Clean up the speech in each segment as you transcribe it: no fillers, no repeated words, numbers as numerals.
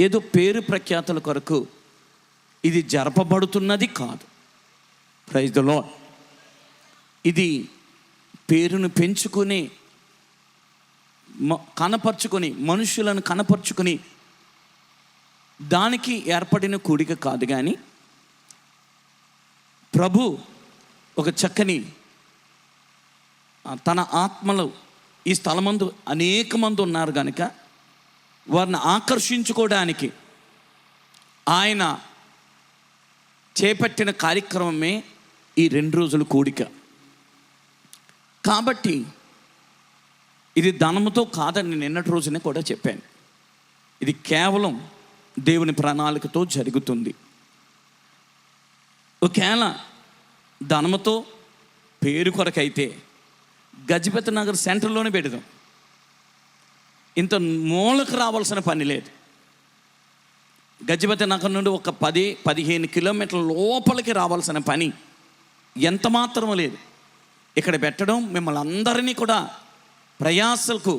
ఏదో పేరు ప్రఖ్యాతుల కొరకు ఇది జరపబడుతున్నది కాదు. Praise the Lord. ఇది పేరును పెంచుకొని కనపరుచుకొని మనుషులను కనపరుచుకొని దానికి ఏర్పడిన కూడిక కాదు. కానీ ప్రభు ఒక చక్కని తన ఆత్మలో ఈ స్థలమందు అనేక మంది ఉన్నారు కనుక వారిని ఆకర్షించుకోవడానికి ఆయన చేపట్టిన కార్యక్రమమే ఈ 2 రోజుల కూడిక. కాబట్టి ఇది ధనముతో కాదని నిన్నటి రోజునే కూడా చెప్పాను. ఇది కేవలం దేవుని ప్రణాళికతో జరుగుతుంది. ఒకవేళ ధనముతో పేరు కొరకైతే గజపతి నగర్ సెంటర్లోనే పెడదాం. ఇంత మూలకు రావాల్సిన పని లేదు. గజపతి నగర్ నుండి ఒక 10-15 కిలోమీటర్ల లోపలికి రావాల్సిన పని ఎంత మాత్రమూ లేదు. ఇక్కడ పెట్టడం మిమ్మల్ని అందరినీ కూడా ప్రయాసలకు,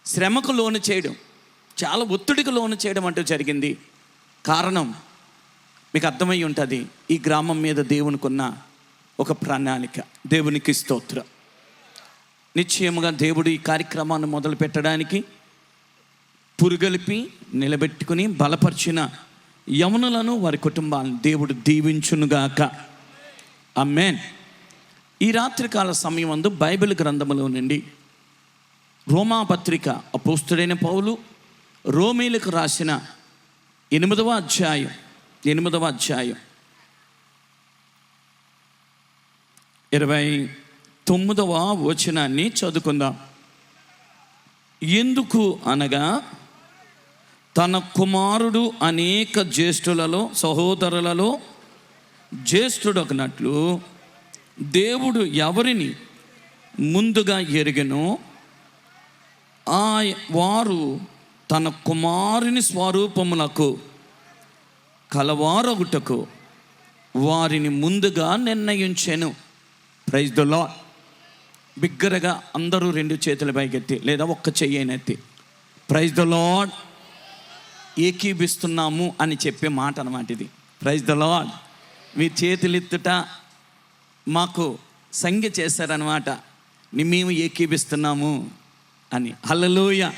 శ్రమకు లోను చేయడం, చాలా ఒత్తిడికి లోను చేయడం అంటూ జరిగింది. కారణం మీకు అర్థమై ఉంటుంది. ఈ గ్రామం మీద దేవునికి ఉన్న ఒక ప్రణాళిక. దేవునికి స్తోత్రం. నిశ్చయముగా దేవుడు ఈ కార్యక్రమాన్ని మొదలు పెట్టడానికి పురుగలిపి నిలబెట్టుకుని బలపరిచిన యవనులను, వారి కుటుంబాలను దేవుడు దీవించునుగాక. ఆమేన్. ఈ రాత్రికాల సమయం అందు బైబిల్ గ్రంథములో నుండి రోమాపత్రిక అపోస్తుడైన పౌలు రోమీలకు రాసిన 8వ అధ్యాయం 29వ వచనాన్ని చదువుకుందాం. ఎందుకు అనగా తన కుమారుడు అనేక జ్యేష్ఠులలో సహోదరులలో జ్యేష్ఠుడొకనట్లు దేవుడు ఎవరిని ముందుగా ఎరిగెనో వారు తన కుమారుని స్వరూపములకు కలవారొగుటకు వారిని ముందుగా నిర్ణయించెను. Praise the lord. బిగ్గరగా అందరూ 2 చేతుల పైకెత్తి లేదా ఒక్క చెయ్యనెత్తి ప్రైజ్ ద లార్డ్ ఏకీభిస్తున్నాము అని చెప్పే మాట అన్నమాట ఇది. Praise the Lord. మీ చేతులెత్తుట మాకు సంజ్ఞ చేశారనమాట. మేము ఏకీభిస్తున్నాము అని. హల్లెలూయా.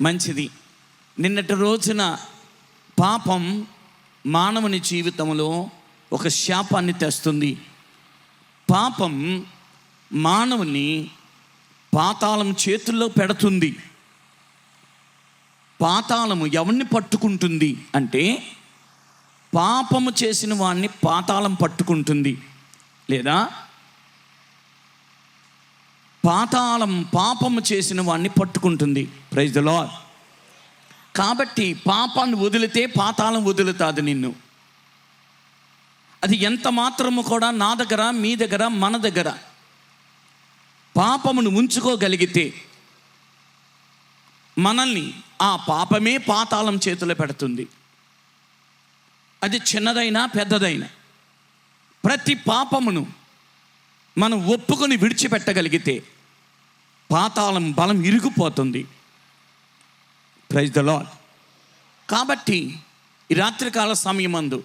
మంచిది. నిన్నటి రోజున పాపం మానవుని జీవితంలో ఒక శాపాన్ని తెస్తుంది. పాపం మానవుని పాతాళం చేతుల్లో పెడుతుంది. పాతాళము ఎవరిని పట్టుకుంటుంది అంటే పాపము చేసిన వాడిని పాతాళం పట్టుకుంటుంది. లేదా పాతాళం పాపము చేసిన వాడిని పట్టుకుంటుంది. Praise the Lord. కాబట్టి పాపాన్ని వదిలితే పాతాళం వదులుతుంది నిన్ను. అది ఎంత మాత్రము కూడా నా దగ్గర, మీ దగ్గర, మన దగ్గర పాపమును ఉంచుకోగలిగితే మనల్ని ఆ పాపమే పాతాళం చేతిలో పెడుతుంది. అది చిన్నదైనా పెద్దదైనా ప్రతి పాపమును మనం ఒప్పుకొని విడిచిపెట్టగలిగితే పాతాళం బలం ఇరిగిపోతుంది. Praise the Lord. కాబట్టి ఈ రాత్రికాల సమయమందు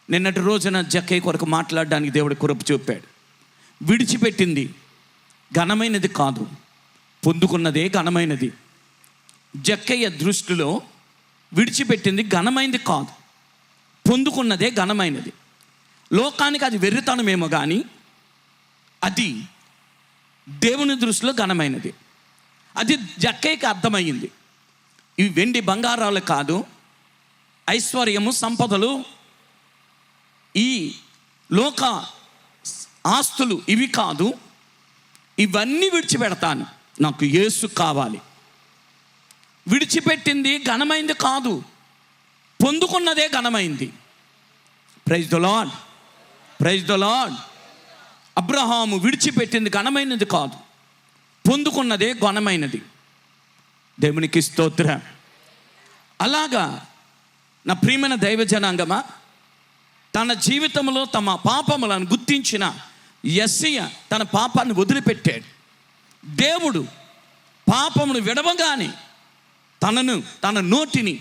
నిన్నటి రోజున జక్కయ్య కొరకు మాట్లాడడానికి దేవుడు కృప చూపాడు. విడిచిపెట్టింది ఘనమైనది కాదు, పొందుకున్నదే ఘనమైనది. జక్కయ్య దృష్టిలో విడిచిపెట్టింది ఘనమైనది కాదు, పొందుకున్నదే ఘనమైనది. లోకానికి అది వెర్రితనమేమో కానీ అది దేవుని దృష్టిలో ఘనమైనది. అది జక్కయ్యకి అర్థమయ్యింది. ఇవి వెండి బంగారాలు కాదు, ఐశ్వర్యము, సంపదలు, ఈ లోక ఆస్తులు ఇవి కాదు. ఇవన్నీ విడిచిపెడతాను, నాకు యేసు కావాలి. విడిచిపెట్టింది ఘనమైంది కాదు, పొందుకున్నదే ఘనమైంది. Praise the lord. Praise the Lord. అబ్రహాము విడిచిపెట్టింది ఘనమైనది కాదు, పొందుకున్నదే ఘనమైనది. దేవునికి స్తోత్రం. అలాగా నా ప్రియమైన దైవ జనాంగమా, తన జీవితంలో తమ పాపములను గుర్తించిన యెషయా తన పాపాన్ని వదిలిపెట్టాడు. దేవుడు పాపమును విడవగానే తన నోటిని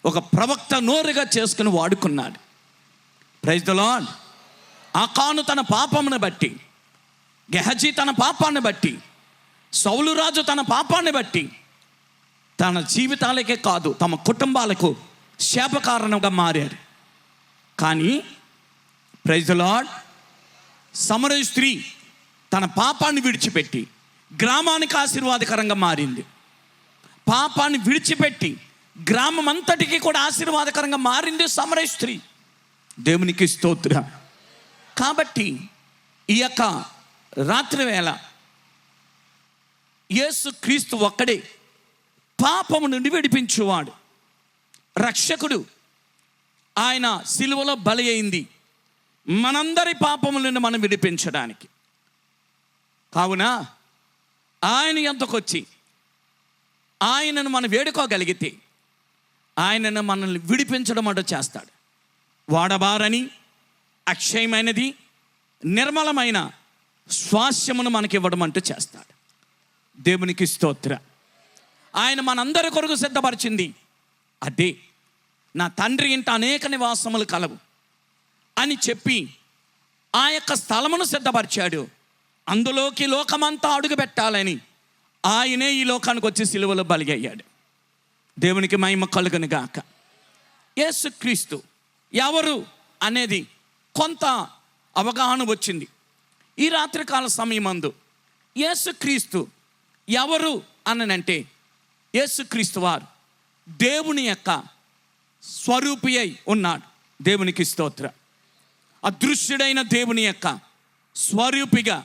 ఒక ప్రవక్త నోరుగా చేసుకుని వాడుకున్నాడు. Praise the Lord. ఆకాను తన పాపమును బట్టి, గెహజీ తన పాపాన్ని బట్టి, సౌలు రాజు తన పాపాన్ని బట్టి తన జీవితాలకే కాదు తమ కుటుంబాలకు శాపకారణంగా మారారు. కానీ ప్రైజ్ ద లార్డ్, సమరయ స్త్రీ తన పాపాన్ని విడిచిపెట్టి గ్రామానికి ఆశీర్వాదకరంగా మారింది. పాపాన్ని విడిచిపెట్టి గ్రామం అంతటికి కూడా ఆశీర్వాదకరంగా మారింది సమరయ స్త్రీ. దేవునికి స్తోత్రం. కాబట్టి ఈ యొక్క రాత్రి వేళ యేసు క్రీస్తు ఒక్కడే పాపము నుండి విడిపించువాడు, రక్షకుడు. ఆయన సిలువలో బలి అయింది మనందరి పాపముల నుండి మనం విడిపించడానికి. కావున ఆయన ఎంతకొచ్చి ఆయనను మనం వేడుకోగలిగితే ఆయనను మనల్ని విడిపించడం అంటూ చేస్తాడు. వాడబారని అక్షయమైనది నిర్మలమైన స్వాస్యమును మనకి ఇవ్వడం అంటూ చేస్తాడు. దేవునికి స్తోత్రం. ఆయన మనందరి కొరకు సిద్ధపరిచింది అదే. నా తండ్రి ఇంట అనేక నివాసములు కలవు అని చెప్పి ఆ యొక్క స్థలమును సిద్ధపరిచాడు. అందులోకి లోకమంతా అడుగు పెట్టాలని ఆయనే ఈ లోకానికి వచ్చి సిలువలో బలి అయ్యాడు. దేవునికి మహిమ కలుగును గాక. యేసుక్రీస్తు ఎవరు అనేది కొంత అవగాహన వచ్చింది. ఈ రాత్రికాల సమయమందు యేసుక్రీస్తు ఎవరు అనంటే, యేసుక్రీస్తు వారు దేవుని యొక్క స్వరూపి అయి ఉన్నాడు. దేవునికి స్తోత్రం. అదృశ్యుడైన దేవుని యొక్క స్వరూపిగా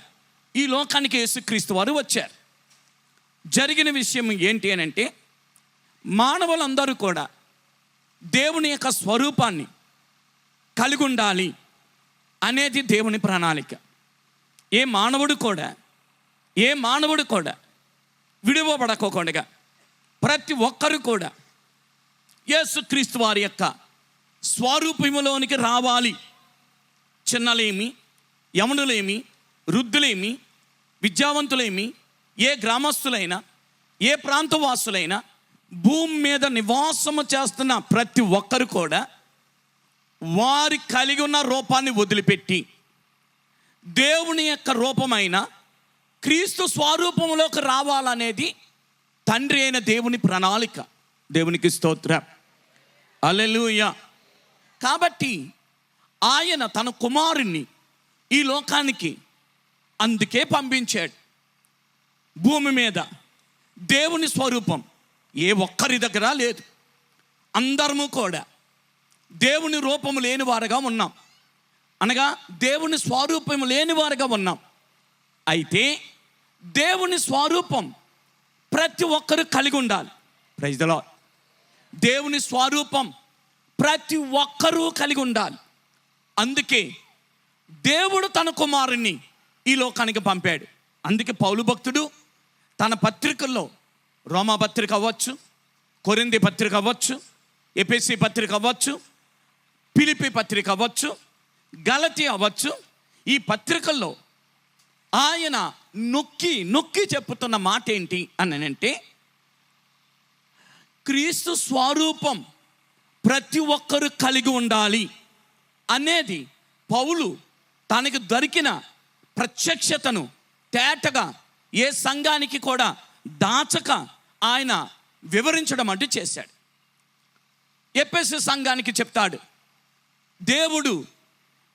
ఈ లోకానికి యేసుక్రీస్తు వారు వచ్చారు. జరిగిన విషయం ఏంటి అని అంటే, మానవులందరూ కూడా దేవుని యొక్క స్వరూపాన్ని కలిగి ఉండాలి అనేది దేవుని ప్రణాళిక. ఏ మానవుడు కూడా విడువబడకోకుండా ప్రతి ఒక్కరు కూడా యేసుక్రీస్తు వారి యొక్క స్వరూపములోనికి రావాలి. చిన్నలేమి, యవనులేమి, వృద్ధులేమి, విద్యావంతులేమి, ఏ గ్రామస్తులైనా, ఏ ప్రాంతవాసులైనా, భూమి మీద నివాసము చేస్తున్న ప్రతి ఒక్కరు కూడా వారి కలిగి ఉన్న రూపాన్ని వదిలిపెట్టి దేవుని యొక్క రూపమైన క్రీస్తు స్వరూపంలోకి రావాలనేది తండ్రి అయిన దేవుని ప్రణాళిక. దేవునికి స్తోత్రం. హల్లెలూయా. కాబట్టి ఆయన తన కుమారుణ్ణి ఈ లోకానికి అందుకే పంపించాడు. భూమి మీద దేవుని స్వరూపం ఏ ఒక్కరి దగ్గర లేదు. అందరము కూడా దేవుని రూపము లేని వారుగా ఉన్నాం, అనగా దేవుని స్వరూపము లేని వారుగా ఉన్నాం. అయితే దేవుని స్వరూపం ప్రతి ఒక్కరు కలిగి ఉండాలి. Praise the Lord. దేవుని స్వరూపం ప్రతి ఒక్కరూ కలిగి ఉండాలి. అందుకే దేవుడు తన కుమారుణ్ణి ఈ లోకానికి పంపాడు. అందుకే పౌలు భక్తుడు తన పత్రికల్లో, రోమా పత్రిక అవ్వచ్చు, కొరింథీ పత్రిక అవ్వచ్చు, ఎఫెసీ పత్రిక అవ్వచ్చు, ఫిలిప్పీ పత్రిక అవ్వచ్చు, గలతీ అవ్వచ్చు, ఈ పత్రికల్లో ఆయన నొక్కి చెప్పుతున్న మాట ఏంటి అని అంటే, క్రీస్తు స్వరూపం ప్రతి ఒక్కరు కలిగి ఉండాలి అనేది పౌలు తనకు దొరికిన ప్రత్యక్షతను తేటగా ఏ సంఘానికి కూడా దాచక ఆయన వివరించడం అంటూ చేశాడు. ఎఫెసు సంఘానికి చెప్తాడు, దేవుడు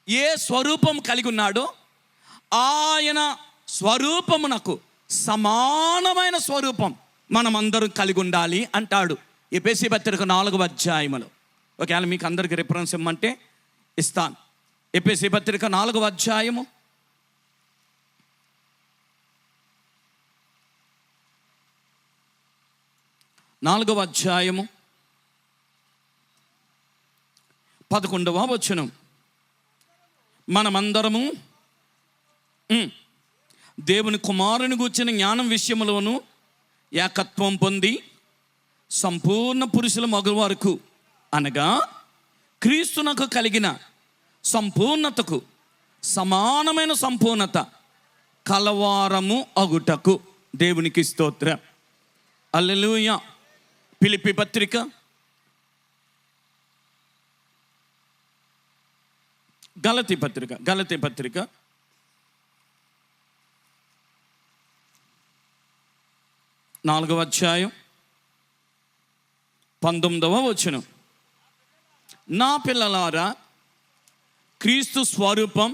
ఏ స్వరూపం కలిగి ఉన్నాడో ఆయన స్వరూపమునకు సమానమైన స్వరూపం మనమందరం కలిగి ఉండాలి అంటాడు. ఎఫెసీ పత్రిక 4వ అధ్యాయములో. ఒకవేళ మీకు అందరికి రిఫరెన్స్ ఇమ్మంటే ఇస్తాను. ఎఫెసీ పత్రిక 4వ అధ్యాయము 11వ వచనం. మనమందరము దేవుని కుమారుని గూర్చిన జ్ఞానం విషయములోను ఏకత్వం పొంది సంపూర్ణ పురుషుల మగ వరకు, అనగా క్రీస్తునకు కలిగిన సంపూర్ణతకు సమానమైన సంపూర్ణత కలవారము అగుటకు. దేవునికి స్తోత్రం. హల్లెలూయా. ఫిలిప్పీ పత్రిక గలతీ పత్రిక 4వ అధ్యాయం 19వ వచనం. నా పిల్లలారా, క్రీస్తు స్వరూపం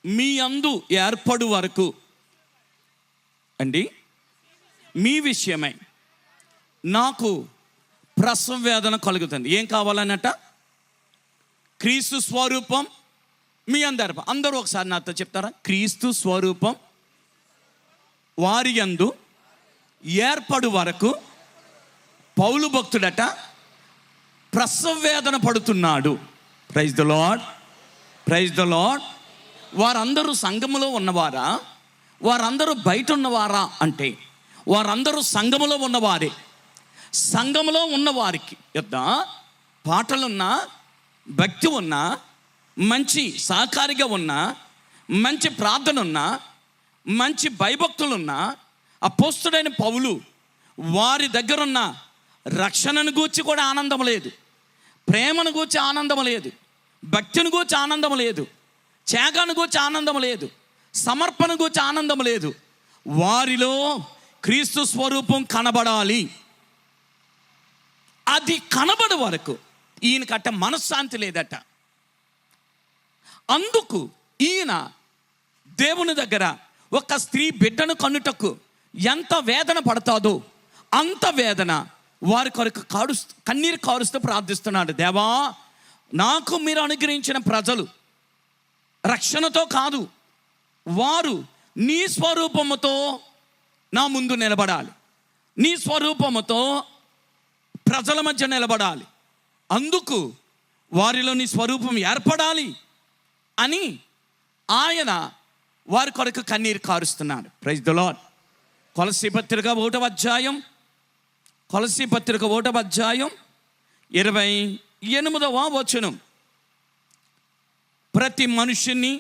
మీ యందు ఏర్పడు వరకు అండి మీ విషయమై నాకు ప్రసవ వేదన కలుగుతుంది. ఏం కావాలన్నట? క్రీస్తు స్వరూపం మీ అందరు. అందరూ ఒకసారి నాతో చెప్తారా? క్రీస్తు స్వరూపం వారి యందు ఏర్పడు వరకు పౌలు భక్తుడట ప్రసవ వేదన పడుతున్నాడు. Praise the lord, praise the Lord. వారందరూ సంఘములో ఉన్నవారా? వారందరూ బయట ఉన్నవారా అంటే వారందరూ సంఘములో ఉన్నవారే. సంఘములో ఉన్నవారికి యొద్ద పాటలున్నా, భక్తి ఉన్నా, మంచి సహకారిగా ఉన్నా, మంచి ప్రార్థన ఉన్నా, మంచి భయభక్తులున్నా, అపోస్తుడైన పౌలు వారి దగ్గరున్న రక్షణను గూర్చి కూడా ఆనందం లేదు, ప్రేమను గూర్చి ఆనందం లేదు, భక్తిని గూర్చి ఆనందం లేదు, త్యాగాన్ని గూర్చి ఆనందం లేదు, సమర్పణ గూర్చి ఆనందం లేదు. వారిలో క్రీస్తు స్వరూపం కనబడాలి. అది కనబడే వరకు ఈయనకట్ట మనశ్శాంతి లేదట. అందుకు ఈయన దేవుని దగ్గర ఒక స్త్రీ బిడ్డను కన్నుటకు ఎంత వేదన పడతాదో అంత వేదన వారి కొరకు కన్నీరు కారుస్తూ ప్రార్థిస్తున్నాడు. దేవా, నాకు మీరు అనుగ్రహించిన ప్రజలు రక్షణతో కాదు, వారు నీ స్వరూపముతో నా ముందు నిలబడాలి, నీ స్వరూపముతో ప్రజల మధ్య నిలబడాలి, అందుకు వారిలో నీ స్వరూపం ఏర్పడాలి అని ఆయన వారి కొరకు కన్నీరు కారుస్తున్నాడు. Praise the lord. కొలస్సీ పత్రిక 1వ అధ్యాయం 28వ వచనం. ప్రతి మనుష్యుని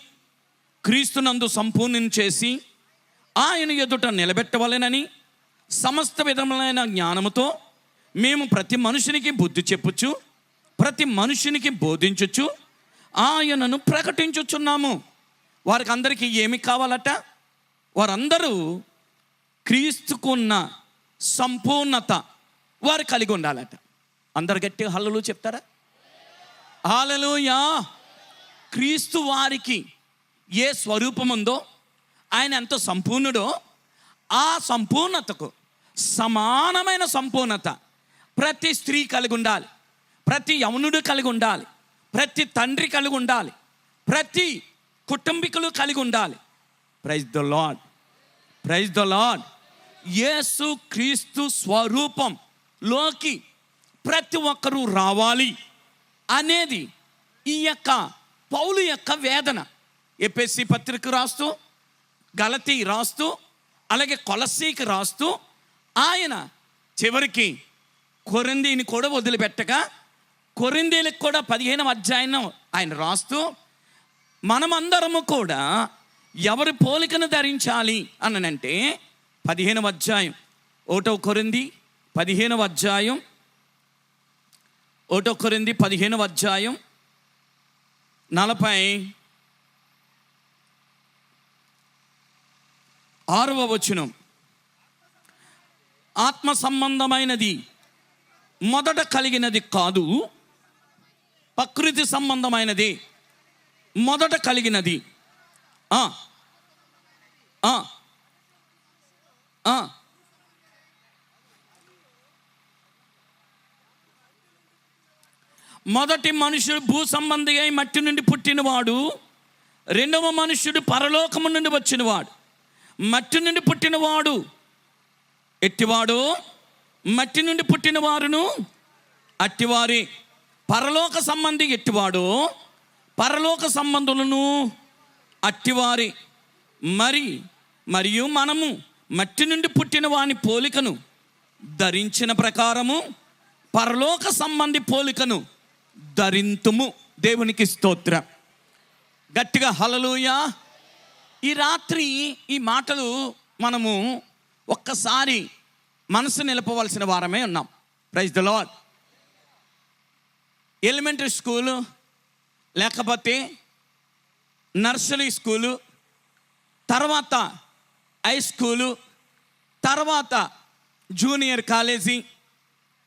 క్రీస్తునందు సంపూర్ణం చేసి ఆయన ఎదుట నిలబెట్టవలెనని సమస్త విధములైన జ్ఞానముతో మేము ప్రతి మనుషునికి బుద్ధి చెప్పుచు, ప్రతి మనుషునికి బోధించుచు ఆయనను ప్రకటించుచున్నాము. వారికి అందరికీ ఏమి కావాలట? వారందరూ క్రీస్తుకున్న సంపూర్ణత వారు కలిగి ఉండాలట. అందరు గట్టిగా హల్లెలూయా చెప్తారా? హల్లెలూయా. క్రీస్తు వారికి ఏ స్వరూపం ఉందో, ఆయన ఎంత సంపూర్ణుడో, ఆ సంపూర్ణతకు సమానమైన సంపూర్ణత ప్రతి స్త్రీ కలిగి ఉండాలి, ప్రతి యవనుడు కలిగి ఉండాలి, ప్రతి తండ్రి కలిగి ఉండాలి, ప్రతి కుటుంబీకులు కలిగి ఉండాలి. Praise the lord, praise the Lord. యేసు క్రీస్తు స్వరూపంలోకి ప్రతి ఒక్కరూ రావాలి అనేది ఈ యొక్క పౌలు యొక్క వేదన. ఎఫెసీ పత్రిక రాస్తూ, గలతీ రాస్తూ, అలాగే కొలస్సీకి రాస్తూ ఆయన చివరికి కొరింథీని కూడా వదిలిపెట్టగా కొరింథీలకు కూడా 15వ అధ్యాయం ఆయన రాస్తూ మనమందరము కూడా ఎవరి పోలికను ధరించాలి అనంటే 15వ అధ్యాయం 1 కొరింథీ 15వ అధ్యాయం 1 కొరింథీ 15వ అధ్యాయం 46వ వచనం. ఆత్మ సంబంధమైనది మొదట కలిగినది కాదు, ప్రకృతి సంబంధమైనది మొదట కలిగినది. మొదటి మనుషుడు భూ సంబంధి అయి మట్టి నుండి పుట్టినవాడు, రెండవ మనుష్యుడు పరలోకము నుండి వచ్చినవాడు. మట్టి నుండి పుట్టినవాడు ఎట్టివాడు, మట్టి నుండి పుట్టిన వారును అట్టివారే. పరలోక సంబంధి ఎట్టివాడో పరలోక సంబంధులను అట్టివారే. మరియు మనము మట్టి నుండి పుట్టిన వాని పోలికను ధరించిన ప్రకారము పరలోక సంబంధి పోలికను ధరింతుము. దేవునికి స్తోత్రం. గట్టిగా హల్లెలూయా. ఈ రాత్రి ఈ మాటలు మనము ఒక్కసారి మనసు నిలపవలసిన వారమే ఉన్నాం. Praise the Lord. Elementary school, లేకపోతే నర్సరీ స్కూలు, తర్వాత హై స్కూలు, తర్వాత జూనియర్ కాలేజీ,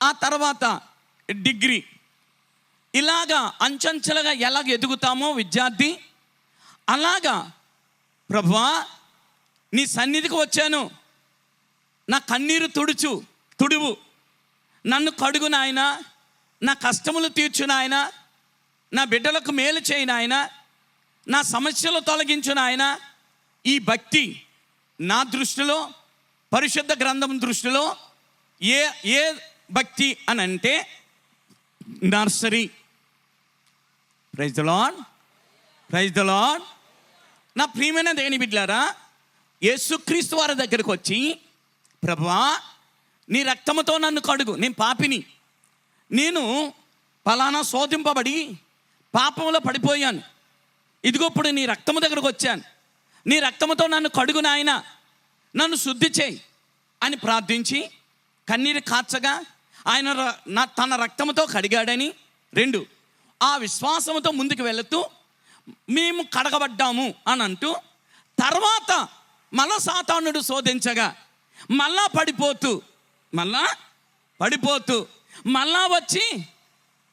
ఆ తర్వాత డిగ్రీ, ఇలాగా అంచెంచెలుగా ఎలాగ ఎదుగుతామో విద్యార్థి, అలాగా ప్రభువా నీ సన్నిధికి వచ్చాను, నా కన్నీరు తుడువు, నన్ను కడుగు నాయన, నా కష్టములు తీర్చు నాయన, నా బిడ్డలకు మేలు చేయి నాయన, నా సమస్యలు తొలగించు నాయన. ఈ భక్తి నా దృష్టిలో, పరిశుద్ధ గ్రంథం దృష్టిలో ఏ భక్తి అని అంటే nursery. Praise the lord, praise the Lord. నా ప్రియమైన దేవుని బిడ్డలారా, యేసుక్రీస్తు వారి దగ్గరికి వచ్చి ప్రభువా నీ రక్తముతో నన్ను కడుగు, నేను పాపిని, నేను పలానా శోధింపబడి పాపంలో పడిపోయాను, ఇదిగో ఇప్పుడు నీ రక్తము దగ్గరకు వచ్చాను, నీ రక్తముతో నన్ను కడుగు నాయన, నన్ను శుద్ధి చేయి అని ప్రార్థించి కన్నీరు కార్చగా ఆయన తన రక్తముతో కడిగాడని, 2 ఆ విశ్వాసముతో ముందుకు వెళుతూ మేము కడగబడ్డాము అని అంటూ, తర్వాత మళ్ళా సాతానుడు శోధించగా మళ్ళా పడిపోతూ మళ్ళా వచ్చి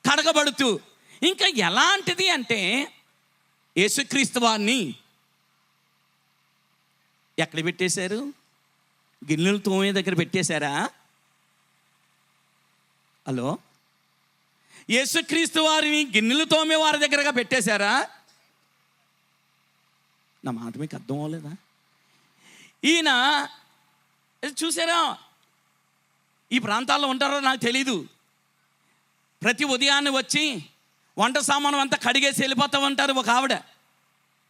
కడగబడుతూ, ఇంకా ఎలాంటిది అంటే యేసుక్రీస్తు వారిని ఎక్కడ పెట్టేశారు? గిన్నెలు తోమే దగ్గర పెట్టేశారా? హలో, యేసుక్రీస్తు వారిని గిన్నెలు తోమే వారి దగ్గరగా పెట్టేశారా? నా మాట మీకు అర్థం అవ్వలేదా? ఈయన చూసారా, ఈ ప్రాంతాల్లో ఉంటారో నాకు తెలీదు, ప్రతి ఉదయాన్నే వచ్చి వంట సామాను అంతా కడిగేసి వెళ్ళిపోతూ ఉంటారు. ఒక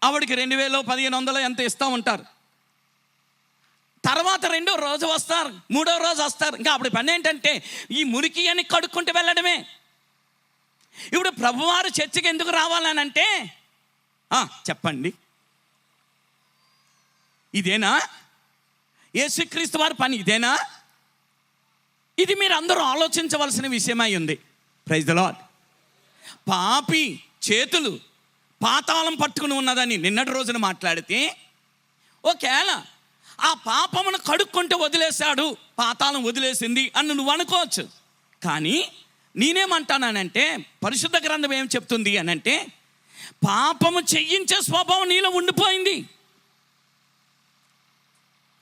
ఆవిడకి 2000 1500 ఎంత ఇస్తూ ఉంటారు. తర్వాత 2వ రోజు వస్తారు, 3వ రోజు వస్తారు. ఇంకా అప్పుడు పని ఏంటంటే ఈ మురికి అని కడుక్కుంటూ వెళ్ళడమే. ఇప్పుడు ప్రభువారు చర్చికి ఎందుకు రావాలని అంటే చెప్పండి, ఇదేనా యేసుక్రీస్తు వారి పని? ఇదేనా? ఇది మీరు అందరూ ఆలోచించవలసిన విషయమై ఉంది. Praise the Lord. పాపి చేతులు పాతాళం పట్టుకుని ఉన్నదని నిన్నటి రోజున మాట్లాడితే, ఒకవేళ ఆ పాపమును కడుక్కుంటూ వదిలేశాడు, పాతాళం వదిలేసింది అని నువ్వు అనుకోవచ్చు. కానీ నేనేమంటానంటే పరిశుద్ధ గ్రంథం ఏం చెప్తుంది అని అంటే, పాపము చెయ్యించే స్వభావం నీలో ఉండిపోయింది.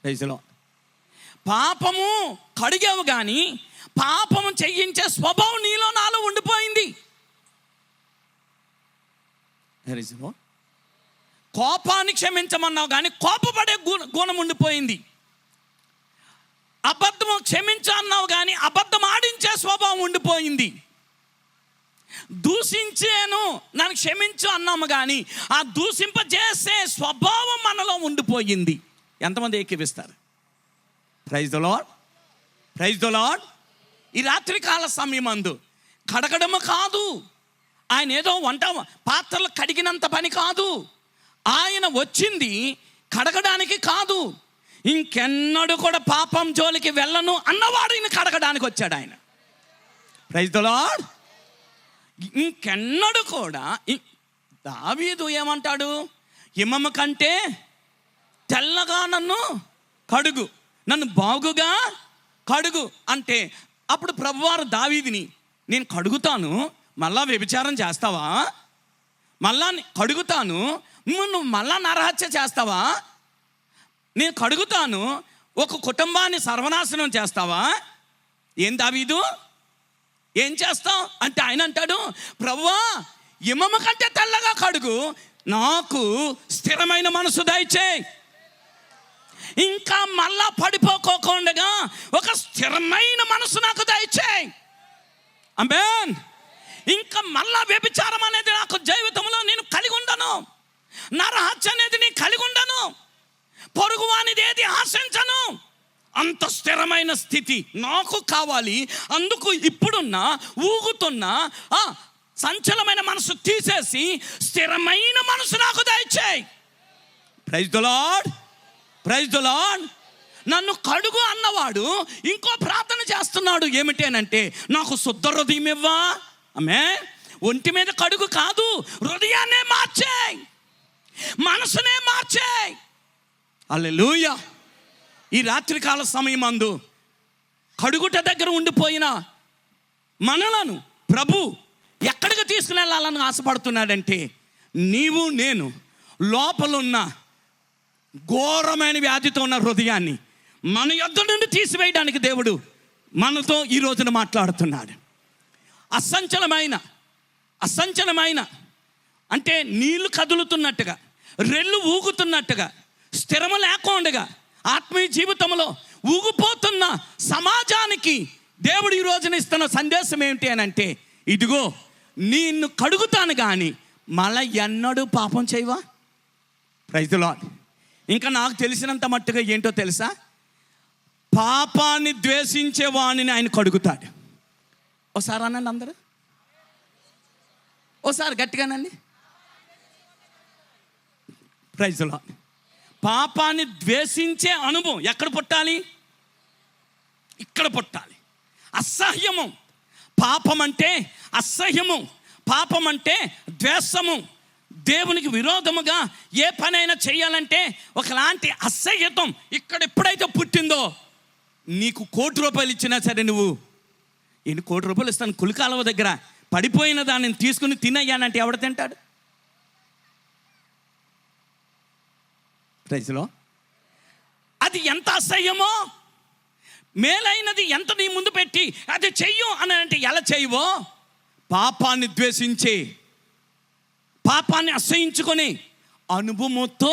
రైతులో పాపము కడిగావు కానీ పాపము చెయ్యించే స్వభావం నీలో నాలో ఉండిపోయింది. కోపాన్ని క్షమించమన్నావు కానీ కోపపడే గుణం ఉండిపోయింది. అబద్ధము క్షమించు అన్నావు కానీ అబద్ధం ఆడించే స్వభావం ఉండిపోయింది. దూషించాను నన్ను క్షమించు అన్నాము కానీ ఆ దూషింపజేసే స్వభావం మనలో ఉండిపోయింది. ఎంతమంది ఏకీవిస్తారు? Praise the lord, praise the Lord. ఈ రాత్రికాల సమయమందు కడగడము కాదు, ఆయన ఏదో వంట పాత్రలు కడిగినంత పని కాదు, ఆయన వచ్చింది కడగడానికి కాదు. ఇంకెన్నడూ కూడా పాపం జోలికి వెళ్ళను అన్నవాడు ఈయన కడగడానికి వచ్చాడు ఆయన. Praise the lord. ఇంకెన్నడూ కూడా దావీదు ఏమంటాడు? హిమము కంటే తెల్లగా నన్ను కడుగు, నన్ను బాగుగా కడుగు అంటే, అప్పుడు ప్రభువారు దావీదుని నేను కడుగుతాను, మళ్ళా వ్యభిచారం చేస్తావా? మళ్ళా కడుగుతాను, నువ్వు మళ్ళా నరహత్య చేస్తావా? నేను కడుగుతాను, ఒక కుటుంబాన్ని సర్వనాశనం చేస్తావా? ఏం దావీదు ఏం చేస్తావు అంటే, ఆయన అంటాడు ప్రభువా హిమము కంటే తెల్లగా కడుగు, నాకు స్థిరమైన మనసు దయచేయి. ఇంకా మళ్ళా పడిపోకోకుండా ఒక స్థిరమైన మనసు నాకు దయచేయి. ఆమేన్. ఇంకా మళ్ళా వ్యభిచారం అనేది నాకు జీవితంలో నేను కలిగి ఉండను, నరహత్య అనేది నేను కలిగి ఉండను, పొరుగువానిది ఏది ఆశించను. అంత స్థిరమైన స్థితి నాకు కావాలి. అందుకు ఇప్పుడున్న ఊగుతున్న సంచలమైన మనసు తీసేసి స్థిరమైన మనసు నాకు దయచేయి. Praise the lord, praise the Lord. నన్ను కడుగు అన్నవాడు ఇంకో ప్రార్థన చేస్తున్నాడు. ఏమిటి అని అంటే, నాకు శుద్ధ హృదయం ఇవ్వా. ఆమేన్. ఒంటి మీద కడుగు కాదు, హృదయాన్నే మార్చేయ్, మనసునే మార్చేయ్. హల్లెలూయా. ఈ రాత్రికాల సమయమందు కడుగుట దగ్గర ఉండిపోయిన మనలను ప్రభు ఎక్కడికి తీసుకుని వెళ్ళాలని ఆశపడుతున్నాడంటే, నీవు నేను లోపలున్న ఘోరమైన వ్యాధితో ఉన్న హృదయాన్ని మన యొద్ద నుండి తీసివేయడానికి దేవుడు మనతో ఈ రోజున మాట్లాడుతున్నాడు. అసంచలమైన అంటే నీళ్లు కదులుతున్నట్టుగా, రెల్లు ఊగుతున్నట్టుగా, స్థిరము లేకుండా ఆత్మీయ జీవితంలో ఊగిపోతున్న సమాజానికి దేవుడు ఈ రోజున ఇస్తున్న సందేశం ఏమిటి అని అంటే, ఇదిగో నిన్ను కడుగుతాను కానీ మళ్ళీ ఎన్నడూ పాపం చేయవా. Praise the Lord. ఇంకా నాకు తెలిసినంత మట్టుగా ఏంటో తెలుసా, పాపాన్ని ద్వేషించే వాణిని ఆయన కడుగుతాడు. ఒకసారి అనండి అందరూ, ఓసారి గట్టిగానండి. Praise the lord. పాపాన్ని ద్వేషించే అనుభవం ఎక్కడ పుట్టాలి? ఇక్కడ పుట్టాలి. అసహ్యము. పాపం అంటే అసహ్యము, పాపం అంటే ద్వేషము. దేవునికి విరోధముగా ఏ పనైనా చేయాలంటే ఒకలాంటి అసహ్యతం ఇక్కడ ఎప్పుడైతే పుట్టిందో, నీకు ₹1,00,000 ఇచ్చినా సరే, నువ్వు ఎన్ని ₹1,00,000 ఇస్తాను, కులికాలవ దగ్గర పడిపోయిన దాన్ని తీసుకుని తినయ్యానంటే ఎవడ తింటాడు? ప్రైజ్లో అది ఎంత అసహ్యమో, మేలైనది ఎంత నీ ముందు పెట్టి అది చెయ్యు అని అంటే ఎలా చేయవో, పాపాన్ని ద్వేషించే, పాపాన్ని అసహించుకొని అనుభవంతో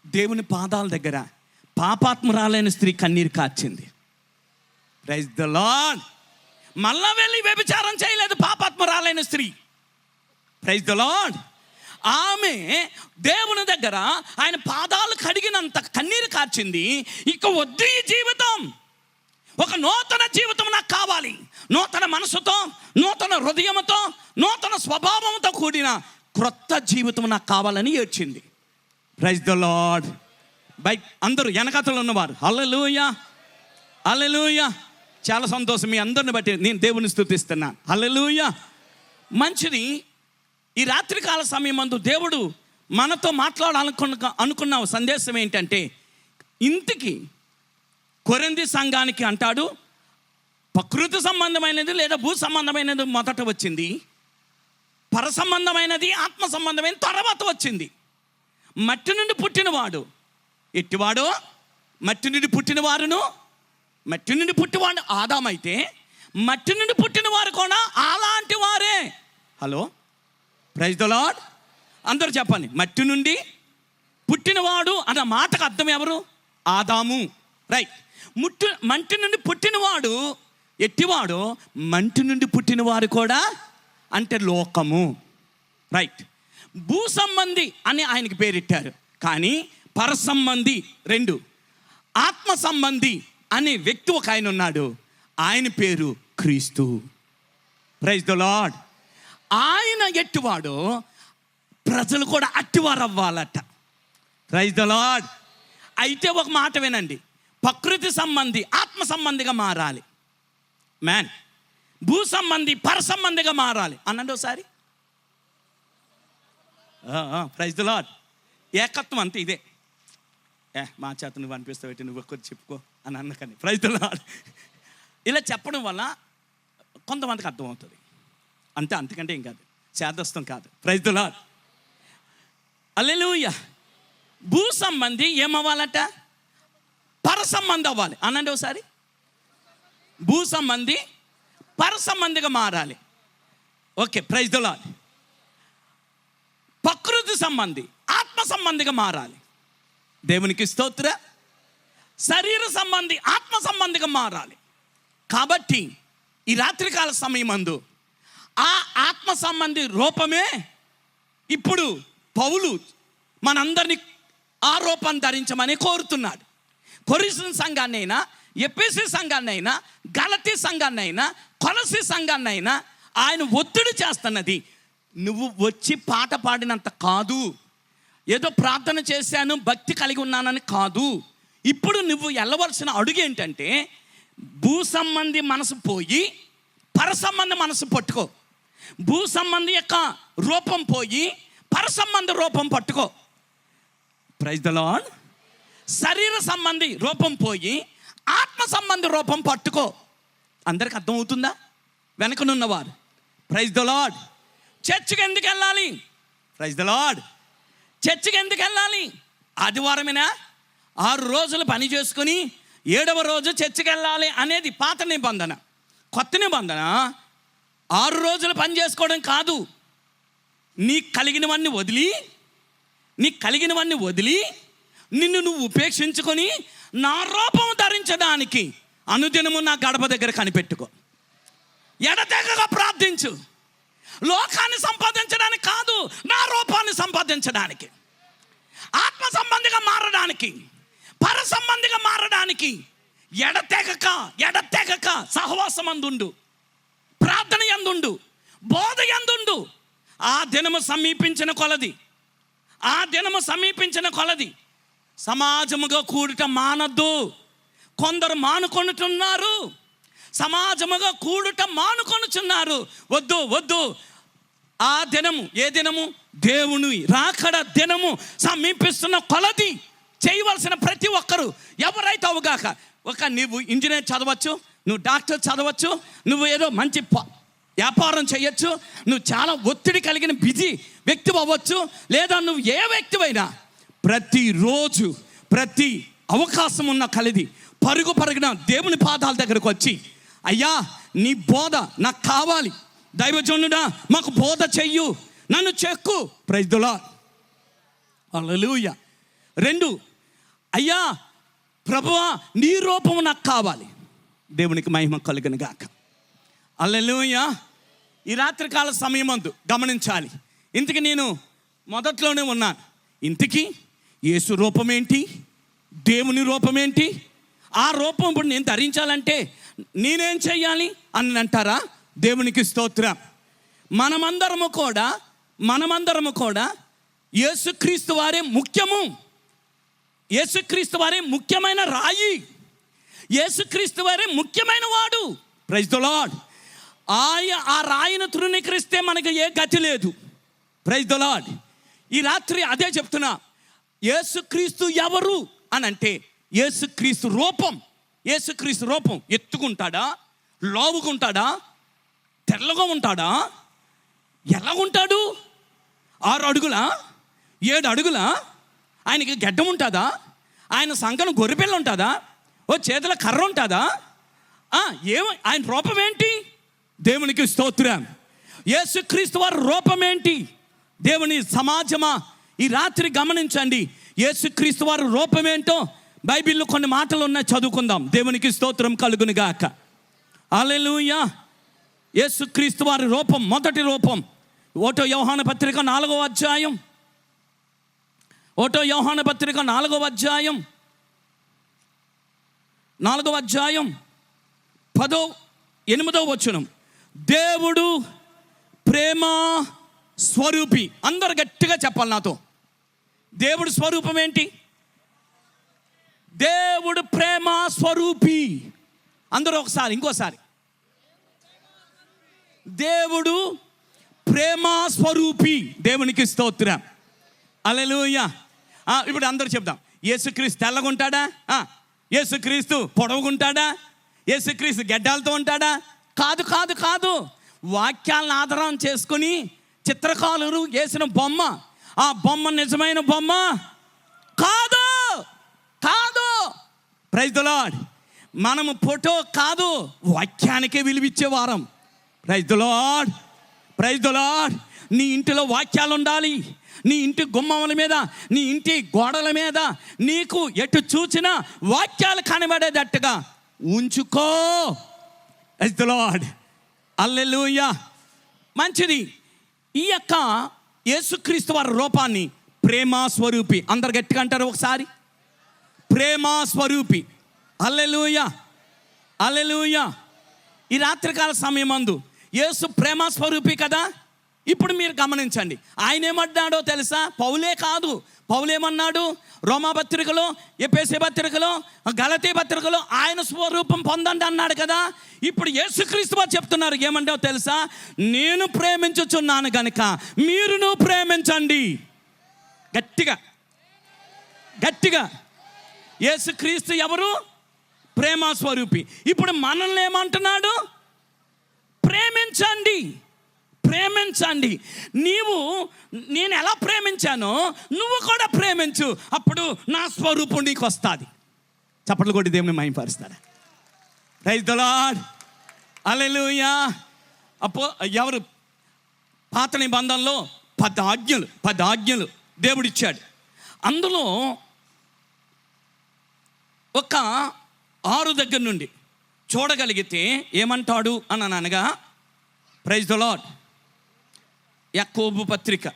దేవుని పాదాల దగ్గర పాపాత్మురాలైన స్త్రీ కన్నీరు కార్చింది. Praise the lord. మళ్ళా వెళ్ళి వ్యభిచారం చేయలేదు పాపాత్మురాలైన స్త్రీ. Praise the Lord. ఆమె దేవుని దగ్గర ఆయన పాదాలు కడిగినంత కన్నీరు కార్చింది. ఇక వద్దు ఈ జీవితం, ఒక నూతన జీవితం నాకు కావాలి, నూతన మనసుతో, నూతన హృదయంతో, నూతన స్వభావంతో కూడిన క్రొత్త జీవితం నాకు కావాలని ఏడ్చింది. Praise the lord. బై అందరూ వెనకతలు ఉన్నవారు హల్లెలూయా, హల్లెలూయా. చాలా సంతోషం, మీ అందరిని బట్టి నేను దేవుని స్తుతిస్తున్నాను. హల్లెలూయా. మంచిది. ఈ రాత్రికాల సమయమందు దేవుడు మనతో అనుకున్న సందేశం ఏంటంటే, ఇంటికి కొరింథీ సంఘానికి అంటాడు, ప్రకృతి సంబంధమైనది లేదా భూ సంబంధమైనది మొదట వచ్చింది, పర సంబంధమైనది ఆత్మ సంబంధమైన తర్వాత వచ్చింది. మట్టి నుండి పుట్టినవాడు ఎట్టివాడో, మట్టి నుండి పుట్టినవారును, మట్టి నుండి పుట్టినవాడు ఆదామైతే మట్టి నుండి పుట్టినవారు కూడా అలాంటి వారే. Hello, praise the Lord. అందరూ చెప్పండి, మట్టి నుండి పుట్టినవాడు అన్న మాటకు అర్థం ఎవరు? ఆదాము. రైట్. మంటి నుండి పుట్టినవాడు ఎట్టివాడు, మంటి నుండి పుట్టినవారు కూడా అంటే లోకము. రైట్. భూ సంబంధి అని ఆయనకి పేరెట్టారు, కానీ పర సంబంధి 2, ఆత్మ సంబంధి అనే వ్యక్తి ఒక ఆయన ఉన్నాడు, ఆయన పేరు క్రీస్తు. Praise the Lord. ఆయన ఎట్టివాడో ప్రజలు కూడా అట్టివారు అవ్వాలట. Praise the lord. అయితే ఒక మాట వినండి, ప్రకృతి సంబంధి ఆత్మ సంబంధిగా మారాలి. మ్యాన్. భూ సంబంధి పర సంబంధిగా మారాలి అనండి ఒకసారి. Praise the Lord. ఏకత్వం అంతే, ఇదే. మా చేత నువ్వు అనిపిస్తావు, నువ్వు ఒక్కటి చెప్పుకో అని అన్నకని. Praise the lord. ఇలా చెప్పడం వల్ల కొంతమందికి అర్థమవుతుంది అంతే, అంతకంటే ఏం కాదు, చేదస్తం కాదు. Praise the lord. హల్లెలూయా. భూ సంబంధి ఏమవ్వాలట? పర సంబంధి అవ్వాలి అనండి ఒకసారి. భూ సంబంధి పర సంబంధిగా మారాలి. Okay, praise the Lord. ప్రకృతి సంబంధి ఆత్మ సంబంధిగా మారాలి. దేవునికి స్తోత్ర. శరీర సంబంధి ఆత్మ సంబంధిగా మారాలి. కాబట్టి ఈ రాత్రికాల సమయమందు ఆ ఆత్మ సంబంధి రూపమే ఇప్పుడు పౌలు మనందరినీ ఆ రూపాన్ని ధరించమని కోరుతున్నాడు. కొరింథీ సంఘాన్నైనా, ఎఫెసీ సంఘాన్నైనా, గలతీ సంఘాన్నైనా, కొలసీ సంఘాన్నైనా ఆయన ఒత్తిడి చేస్తున్నది, నువ్వు వచ్చి పాట పాడినంత కాదు, ఏదో ప్రార్థన చేశాను భక్తి కలిగి ఉన్నానని కాదు. ఇప్పుడు నువ్వు వెళ్ళవలసిన అడుగు ఏంటంటే, భూ సంబంధి మనసు పోయి పర సంబంధి మనసు పట్టుకో. భూ సంబంధి యొక్క రూపం పోయి పర సంబంధ రూపం పట్టుకో. Praise the Lord. శరీర సంబంధి రూపం పోయి ఆత్మ సంబంధి రూపం పట్టుకో. అందరికి అర్థమవుతుందా? వెనకనున్నవారు ప్రైజ్ ద లార్డ్. చర్చికి ఎందుకు వెళ్ళాలి? Praise the Lord. చర్చికి ఎందుకు వెళ్ళాలి? ఆదివారమేనా? 6 రోజులు పని చేసుకుని 7వ రోజు చర్చికి వెళ్ళాలి అనేది పాత నిబంధన. కొత్త నిబంధన 6 రోజులు పని చేసుకోవడం కాదు. నీకు కలిగినవన్నీ వదిలి నిన్ను నువ్వు ఉపేక్షించుకొని నా రూపం ధరించడానికి అనుదినము నా గడప దగ్గర కనిపెట్టుకో. ఎడతెగక ప్రార్థించు. లోకాన్ని సంపాదించడానికి కాదు, నా రూపాన్ని సంపాదించడానికి, ఆత్మ సంబంధిగా మారడానికి, పర సంబంధిగా మారడానికి ఎడతెగక సహవాసం అందుండు, ప్రార్థన యందుండు, బోధ యందుండు. ఆ దినము సమీపించిన కొలది సమాజముగా కూడుట మానద్దు. కొందరు మానుకొనుచున్నారు, సమాజముగా కూడుట మానుకొనుచున్నారు. వద్దు. ఆ దినము, ఏ దినము? దేవుని రాకడ దినము సమీపిస్తున్న కొలది చేయవలసిన ప్రతి ఒక్కరు ఎవరైతే అవుగాక. నువ్వు ఇంజనీర్ చదవచ్చు, నువ్వు డాక్టర్ చదవచ్చు, నువ్వు ఏదో మంచి వ్యాపారం చేయొచ్చు, నువ్వు చాలా ఒత్తిడి కలిగిన బిజీ వ్యక్తి అవ్వచ్చు, లేదా నువ్వు ఏ వ్యక్తివైనా ప్రతిరోజు ప్రతి అవకాశం ఉన్న కలిది పరుగున దేవుని పాదాల దగ్గరకు వచ్చి, అయ్యా నీ బోధ నాకు కావాలి, దైవజనుడా మాకు బోధ చెయ్యు, నన్ను చెక్కు. Praise the Lord. హల్లెలూయా. 2, అయ్యా ప్రభువా నీ రూపము నాకు కావాలి. దేవునికి మహిమ కలుగును గాక. హల్లెలూయా. ఈ రాత్రికాల సమయమందు గమనించాలి. ఇంతకీ నేను మొదట్లోనే ఉన్నాను. ఇంతకీ యేసు రూపం ఏంటి? దేవుని రూపం ఏంటి? ఆ రూపం ఇప్పుడు నేను ధరించాలంటే నేనేం చెయ్యాలి అని అంటారా? దేవునికి స్తోత్రం. మనమందరము కూడా యేసుక్రీస్తు వారే ముఖ్యము. యేసుక్రీస్తు వారే ముఖ్యమైన రాయి. యేసుక్రీస్తు వారే ముఖ్యమైన వాడు. Praise the Lord. ఆ రాయిని తృణీకరిస్తే మనకు ఏ గతి లేదు. Praise the Lord. ఈ రాత్రి అదే చెప్తున్నా. యేసుక్రీస్తు ఎవరు అని అంటే యేసుక్రీస్తు రూపం ఎత్తుకుంటాడా, లావుకుంటాడా, తెల్లగా ఉంటాడా, ఎలా ఉంటాడు? 6 అడుగులా, 7 అడుగులా? ఆయనకి గడ్డం ఉంటుందా? ఆయన సంకన గొర్రెపిల్ల ఉంటుందా? చేతుల కర్ర ఉంటుందా? ఆయన రూపం ఏంటి? దేవునికి స్తోత్రం. యేసుక్రీస్తు వారి రూపం ఏంటి? దేవుని సమాజమా ఈ రాత్రి గమనించండి. యేసుక్రీస్తు వారి రూపం ఏంటో బైబిల్లో కొన్ని మాటలు ఉన్నాయి, చదువుకుందాం. దేవునికి స్తోత్రం కలుగును గాక. హల్లెలూయా. యేసుక్రీస్తు వారి రూపం, మొదటి రూపం 1 యోహాను పత్రిక 4వ అధ్యాయం, 1 యోహాను పత్రిక 4వ అధ్యాయం 8వ వచనం. దేవుడు ప్రేమ స్వరూపి. అందరు గట్టిగా చెప్పాలి నాతో. దేవుడు స్వరూపం ఏంటి? దేవుడు ప్రేమ స్వరూపి. అందరూ ఇంకోసారి దేవుడు ప్రేమ స్వరూపి. దేవునికి స్తోత్రం. హల్లెలూయా. ఇప్పుడు అందరూ చెప్దాం. యేసుక్రీస్తు తెల్లగుంటాడా? యేసుక్రీస్తు పొడవుగుంటాడా? యేసుక్రీస్తు గడ్డాలతో ఉంటాడా? కాదు. వాక్యాలను ఆధారం చేసుకుని చిత్రకారులు వేసిన బొమ్మ, ఆ బొమ్మ నిజమైన బొమ్మ కాదు. Praise the Lord. మనము ఫోటో కాదు, వాక్యానికే విలువిచ్చే వారం. Praise the Lord. నీ ఇంటిలో వాక్యాలు ఉండాలి. నీ ఇంటి గుమ్మముల మీద, నీ ఇంటి గోడల మీద నీకు ఎటు చూచినా వాక్యాలు కనబడేటట్టుగా ఉంచుకో. Praise the Lord. హల్లెలూయా. మంచిది. ఈ యొక్క యేసుక్రీస్తు వారి రూపాన్ని ప్రేమ స్వరూపి. అందరు గట్టిగా అంటారు ఒకసారి, ప్రేమ స్వరూపి. హల్లెలూయా. ఈ రాత్రికాల సమయమందు యేసు ప్రేమ స్వరూపి కదా. ఇప్పుడు మీరు గమనించండి, ఆయన ఏమన్నాడో తెలుసా? పౌలే కాదు, పౌలేమన్నాడు? రోమాపత్రికలో, ఎఫెసీ పత్రికలో, గలతీ పత్రికలో ఆయన స్వరూపం పొందండి అన్నాడు కదా. ఇప్పుడు యేసుక్రీస్తు వారు చెప్తున్నారు ఏమంటావు తెలుసా? నేను ప్రేమించుచున్నాను గనుక మీరును ప్రేమించండి. గట్టిగా గట్టిగా. యేసుక్రీస్తు ఎవరు? ప్రేమ స్వరూపి. ఇప్పుడు మనల్ని ఏమంటున్నాడు? ప్రేమించండి, ప్రేమించండి. నేను ఎలా ప్రేమించానో నువ్వు కూడా ప్రేమించు, అప్పుడు నా స్వరూపం నీకు వస్తుంది. చప్పట్లు కొట్టి దేవుని మహిమపరుస్తాడు. ప్రైజ్ ది లార్డ్, హల్లెలూయా. ఎవరు? పాత నిబంధనలో 10 ఆజ్ఞలు దేవుడిచ్చాడు. అందులో ఒక 6 దగ్గర నుండి చూడగలిగితే ఏమంటాడు అని అనగా, ప్రైజ్ ది లార్డ్, యాకోబు పత్రిక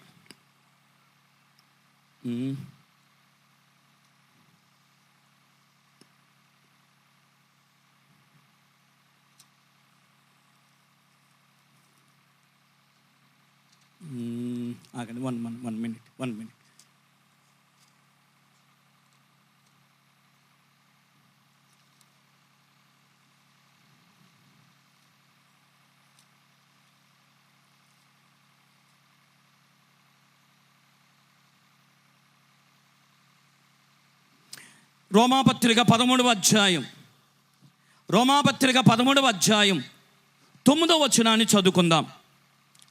ఆగండి, వన్ మినిట్. రోమాపత్రిక 13వ అధ్యాయం 9వ వచనాన్ని చదువుకుందాం,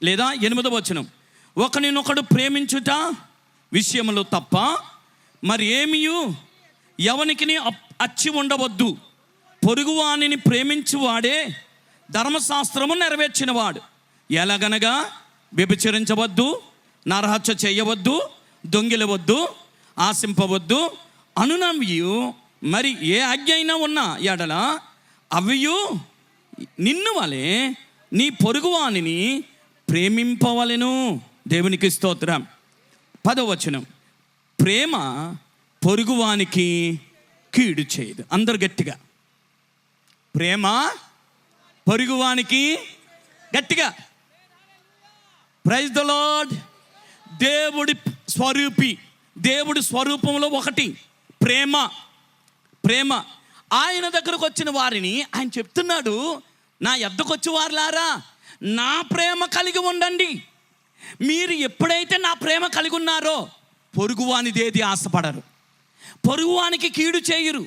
లేదా 8వ వచనం. ఒకరినొకడు ప్రేమించుట విషయంలో తప్ప మరి ఏమియు ఎవనికి అచ్చి ఉండవద్దు. పొరుగువానిని ప్రేమించువాడే ధర్మశాస్త్రము నెరవేర్చినవాడు. ఎలాగనగా వ్యభిచరించవద్దు, నరహత్య చేయవద్దు, దొంగిలవద్దు, ఆశింపవద్దు అనునవియు మరి ఏ ఆజ్ఞ అయినా ఉన్నా ఎడల అవియు నిన్ను వలె నీ పొరుగువానిని ప్రేమింపవలెను. దేవునికి స్తోత్రం. 10వ వచనం, ప్రేమ పొరుగువానికి కీడు చేయదు. అందరు గట్టిగా, ప్రేమ పొరుగువానికి, గట్టిగా. Praise the Lord. దేవుడి స్వరూపంలో ఒకటి ప్రేమ. ఆయన దగ్గరకు వచ్చిన వారిని ఆయన చెప్తున్నాడు, నా యొద్దకు వచ్చి వారులారా నా ప్రేమ కలిగి ఉండండి. మీరు ఎప్పుడైతే నా ప్రేమ కలిగి ఉన్నారో పొరుగువానిదేది ఆశపడరు, పొరుగువానికి కీడు చేయరు,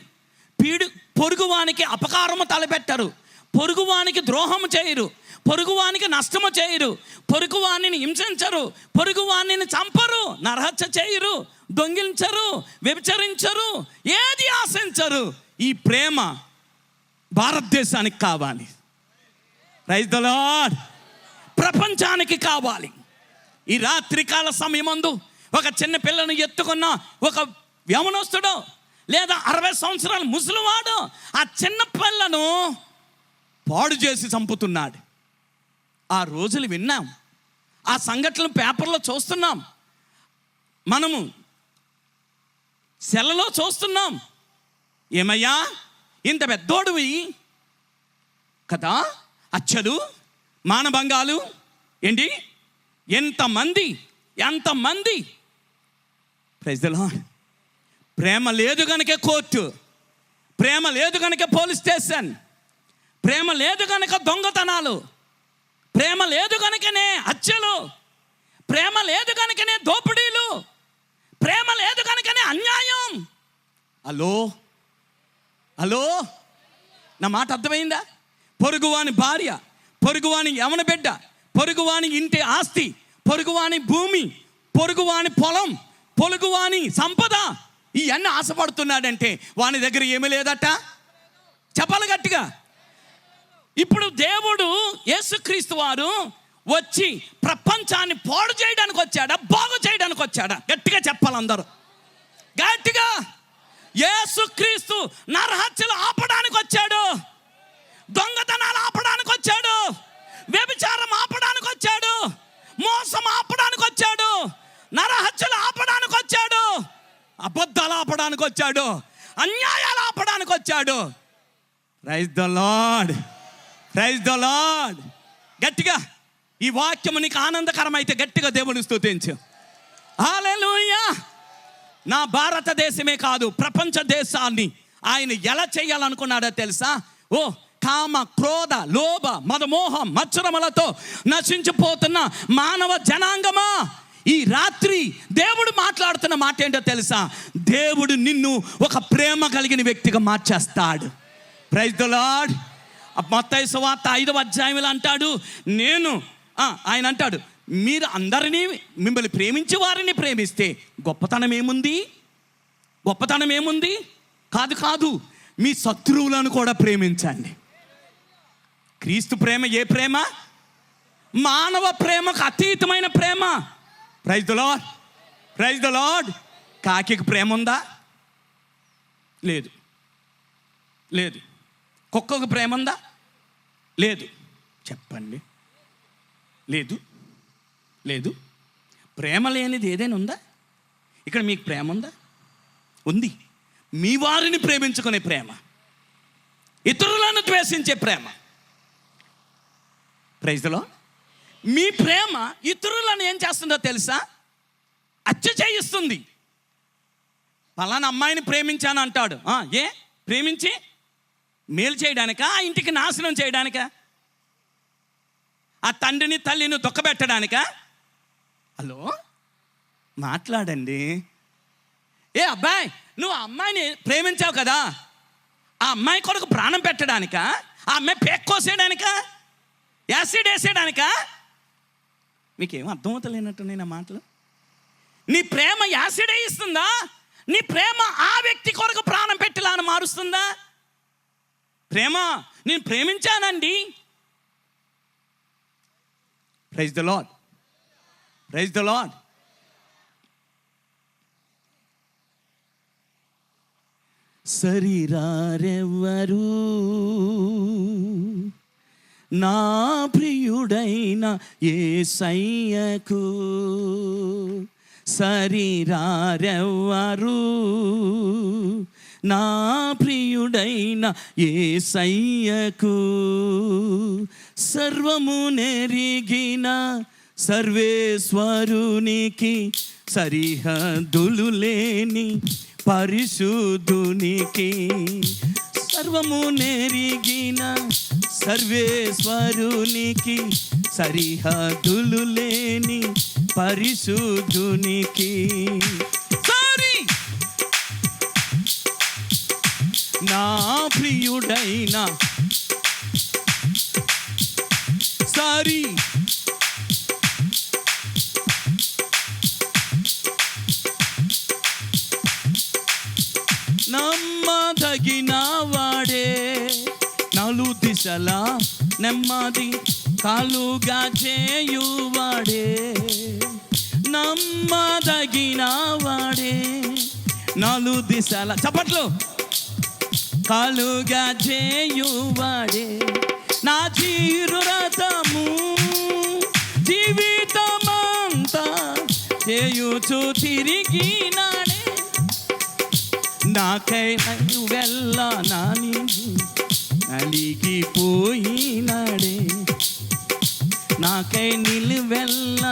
పొరుగువానికి అపకారము తలపెట్టరు, పొరుగువానికి ద్రోహము చేయరు, పొరుగువానికి నష్టము చేయరు, పొరుగువానిని హింసించరు, పొరుగువానిని చంపరు, నరహత్య చేయరు, దొంగిలించరు, వ్యభిచరించరు, ఏది ఆశించరు. ఈ ప్రేమ భారతదేశానికి కావాలి. Praise the Lord. ప్రపంచానికి కావాలి. ఈ రాత్రికాల సమయమందు ఒక చిన్న పిల్లను ఎత్తుకున్న ఒక యవనస్తుడు లేదా 60 సంవత్సరాల ముసలివాడు ఆ చిన్న పిల్లను పాడు చేసి చంపుతున్నాడు. ఆ రోజులు విన్నాం, ఆ సంఘటనలు పేపర్లో చూస్తున్నాం, మనము సెలలో చూస్తున్నాం. ఏమయ్యా ఇంత పెద్దోడివి కదా, హత్యలు, మానభంగాలు ఏంటి, ఎంతమంది. Praise the lord. ప్రేమ లేదు కనుక కోర్టు, ప్రేమ లేదు కనుక పోలీస్ స్టేషన్, ప్రేమ లేదు కనుక దొంగతనాలు, ప్రేమ లేదు కనుకనే హత్యలు, ప్రేమ లేదు కనుకనే దోపిడీలు, ప్రేమ లేదు కనుకనే అన్యాయం. హలో నా మాట అర్థమైందా? పొరుగువాని భార్య, పొరుగువాని యవన బిడ్డ, పొరుగువాని ఇంటి ఆస్తి, పొరుగువాని భూమి, పొరుగువాని పొలం, పొరుగువాని సంపద, ఇవన్నీ ఆశపడుతున్నాడంటే వాని దగ్గర ఏమీ లేదట. చెప్పాలి గట్టిగా. ఇప్పుడు దేవుడు యేసుక్రీస్తు వారు వచ్చి ప్రపంచాన్ని పాడు చేయడానికి వచ్చాడా, బాగు చేయడానికి వచ్చాడా? గట్టిగా చెప్పాలి అందరూ, గట్టిగా. యేసుక్రీస్తు నరహత్యలు ఆపడానికి వచ్చాడు, దొంగతనాలు ఆపడానికి వచ్చాడు, వ్యభిచారం ఆపడానికి వచ్చాడు, మోసం ఆపడానికి వచ్చాడు, నరహత్యలు ఆపడానికి వచ్చాడు, అబద్ధాలు ఆపడానికి వచ్చాడు, అన్యాయాలు ఆపడానికి వచ్చాడు. Praise the Lord, praise the Lord. గట్టిగా ఈ వాక్యము నీకు ఆనందకరమైతే గట్టిగా దేవుని స్తుతించు. హల్లెలూయా. నా భారతదేశమే కాదు, ప్రపంచ దేశాన్ని ఆయన ఎలా చేయాలనుకున్నాడో తెలుసా? ఓ కామ, క్రోధ, లోభ, మదమోహం, మత్సరములతో నశించిపోతున్న మానవ జనాంగమా, ఈ రాత్రి దేవుడు మాట్లాడుతున్న మాట ఏంటో తెలుసా? దేవుడు నిన్ను ఒక ప్రేమ కలిగిన వ్యక్తిగా మార్చేస్తాడు. Praise the lord. మత్తయి సువార్త 5వ అధ్యాయంలో అంటాడు, ఆయన అంటాడు, మీరు అందరినీ, మిమ్మల్ని ప్రేమించే వారిని ప్రేమిస్తే గొప్పతనం ఏముంది? కాదు, మీ శత్రువులను కూడా ప్రేమించండి. క్రీస్తు ప్రేమ ఏ ప్రేమ? మానవ ప్రేమకు అతీతమైన ప్రేమ. Praise the lord. కాకికి ప్రేమ ఉందా? లేదు. కుక్కకు ప్రేమ ఉందా? లేదు. చెప్పండి. లేదు. ప్రేమ లేనిది ఏదైనా ఉందా? ఇక్కడ మీకు ప్రేమ ఉందా? ఉంది. మీ వారిని ప్రేమించుకునే ప్రేమ, ఇతరులను ద్వేషించే ప్రేమ. Praise the Lord. మీ ప్రేమ ఇతరులను ఏం చేస్తుందో తెలుసా? హత్య చేయిస్తుంది. పలానా అమ్మాయిని ప్రేమించాను అంటాడు. ప్రేమించి మేలు చేయడానికా? ఆ ఇంటికి నాశనం చేయడానికా? ఆ తండ్రిని తల్లిని దుఃఖపెట్టడానికా? హలో, మాట్లాడండి. అబ్బాయి, నువ్వు ఆ అమ్మాయిని ప్రేమించావు కదా, ఆ అమ్మాయి కొరకు ప్రాణం పెట్టడానికా? ఆ అమ్మాయి పేక్కోసేయడానికా? యాసిడ్ వేసేయడానికా? మీకేం అర్థమవుతలేనట్టు నేను మాటలు. నీ ప్రేమ యాసిడ్ వేయిస్తుందా? నీ ప్రేమ ఆ వ్యక్తి కొరకు ప్రాణం పెట్టేలా మారుస్తుందా? ప్రేమ, నేను ప్రేమించానండి. Praise the Lord. సరిరారెవ్వరు నా ప్రియుడైన యేసయ్యకు, సరిరారెవ్వరు నా ప్రియుడైన యేసయ్యకు, సర్వము నెరిగిన సర్వేశ్వరునికి, సరిహద్దులు లేని పరిశుద్ధునికి, సర్వము నెరిగిన సర్వేశ్వరునికి, సరిహద్దులు లేని పరిశుద్ధునికి, నా ప్రియుడైన నమ్మదగిన వాడే, నలు దిశల నెమ్మది కలుగా చేయువాడే, నమ్మదగిన వాడే, నలు దిశల చప్పట్లు కలుగా చేయువాడే, నా జీరురథము జీవితమంతా చేయుచు తిరిగినాడే, నాకై వెళ్ళా నాని నలిగిపోయినాడే, నాకై నిలువెల్ల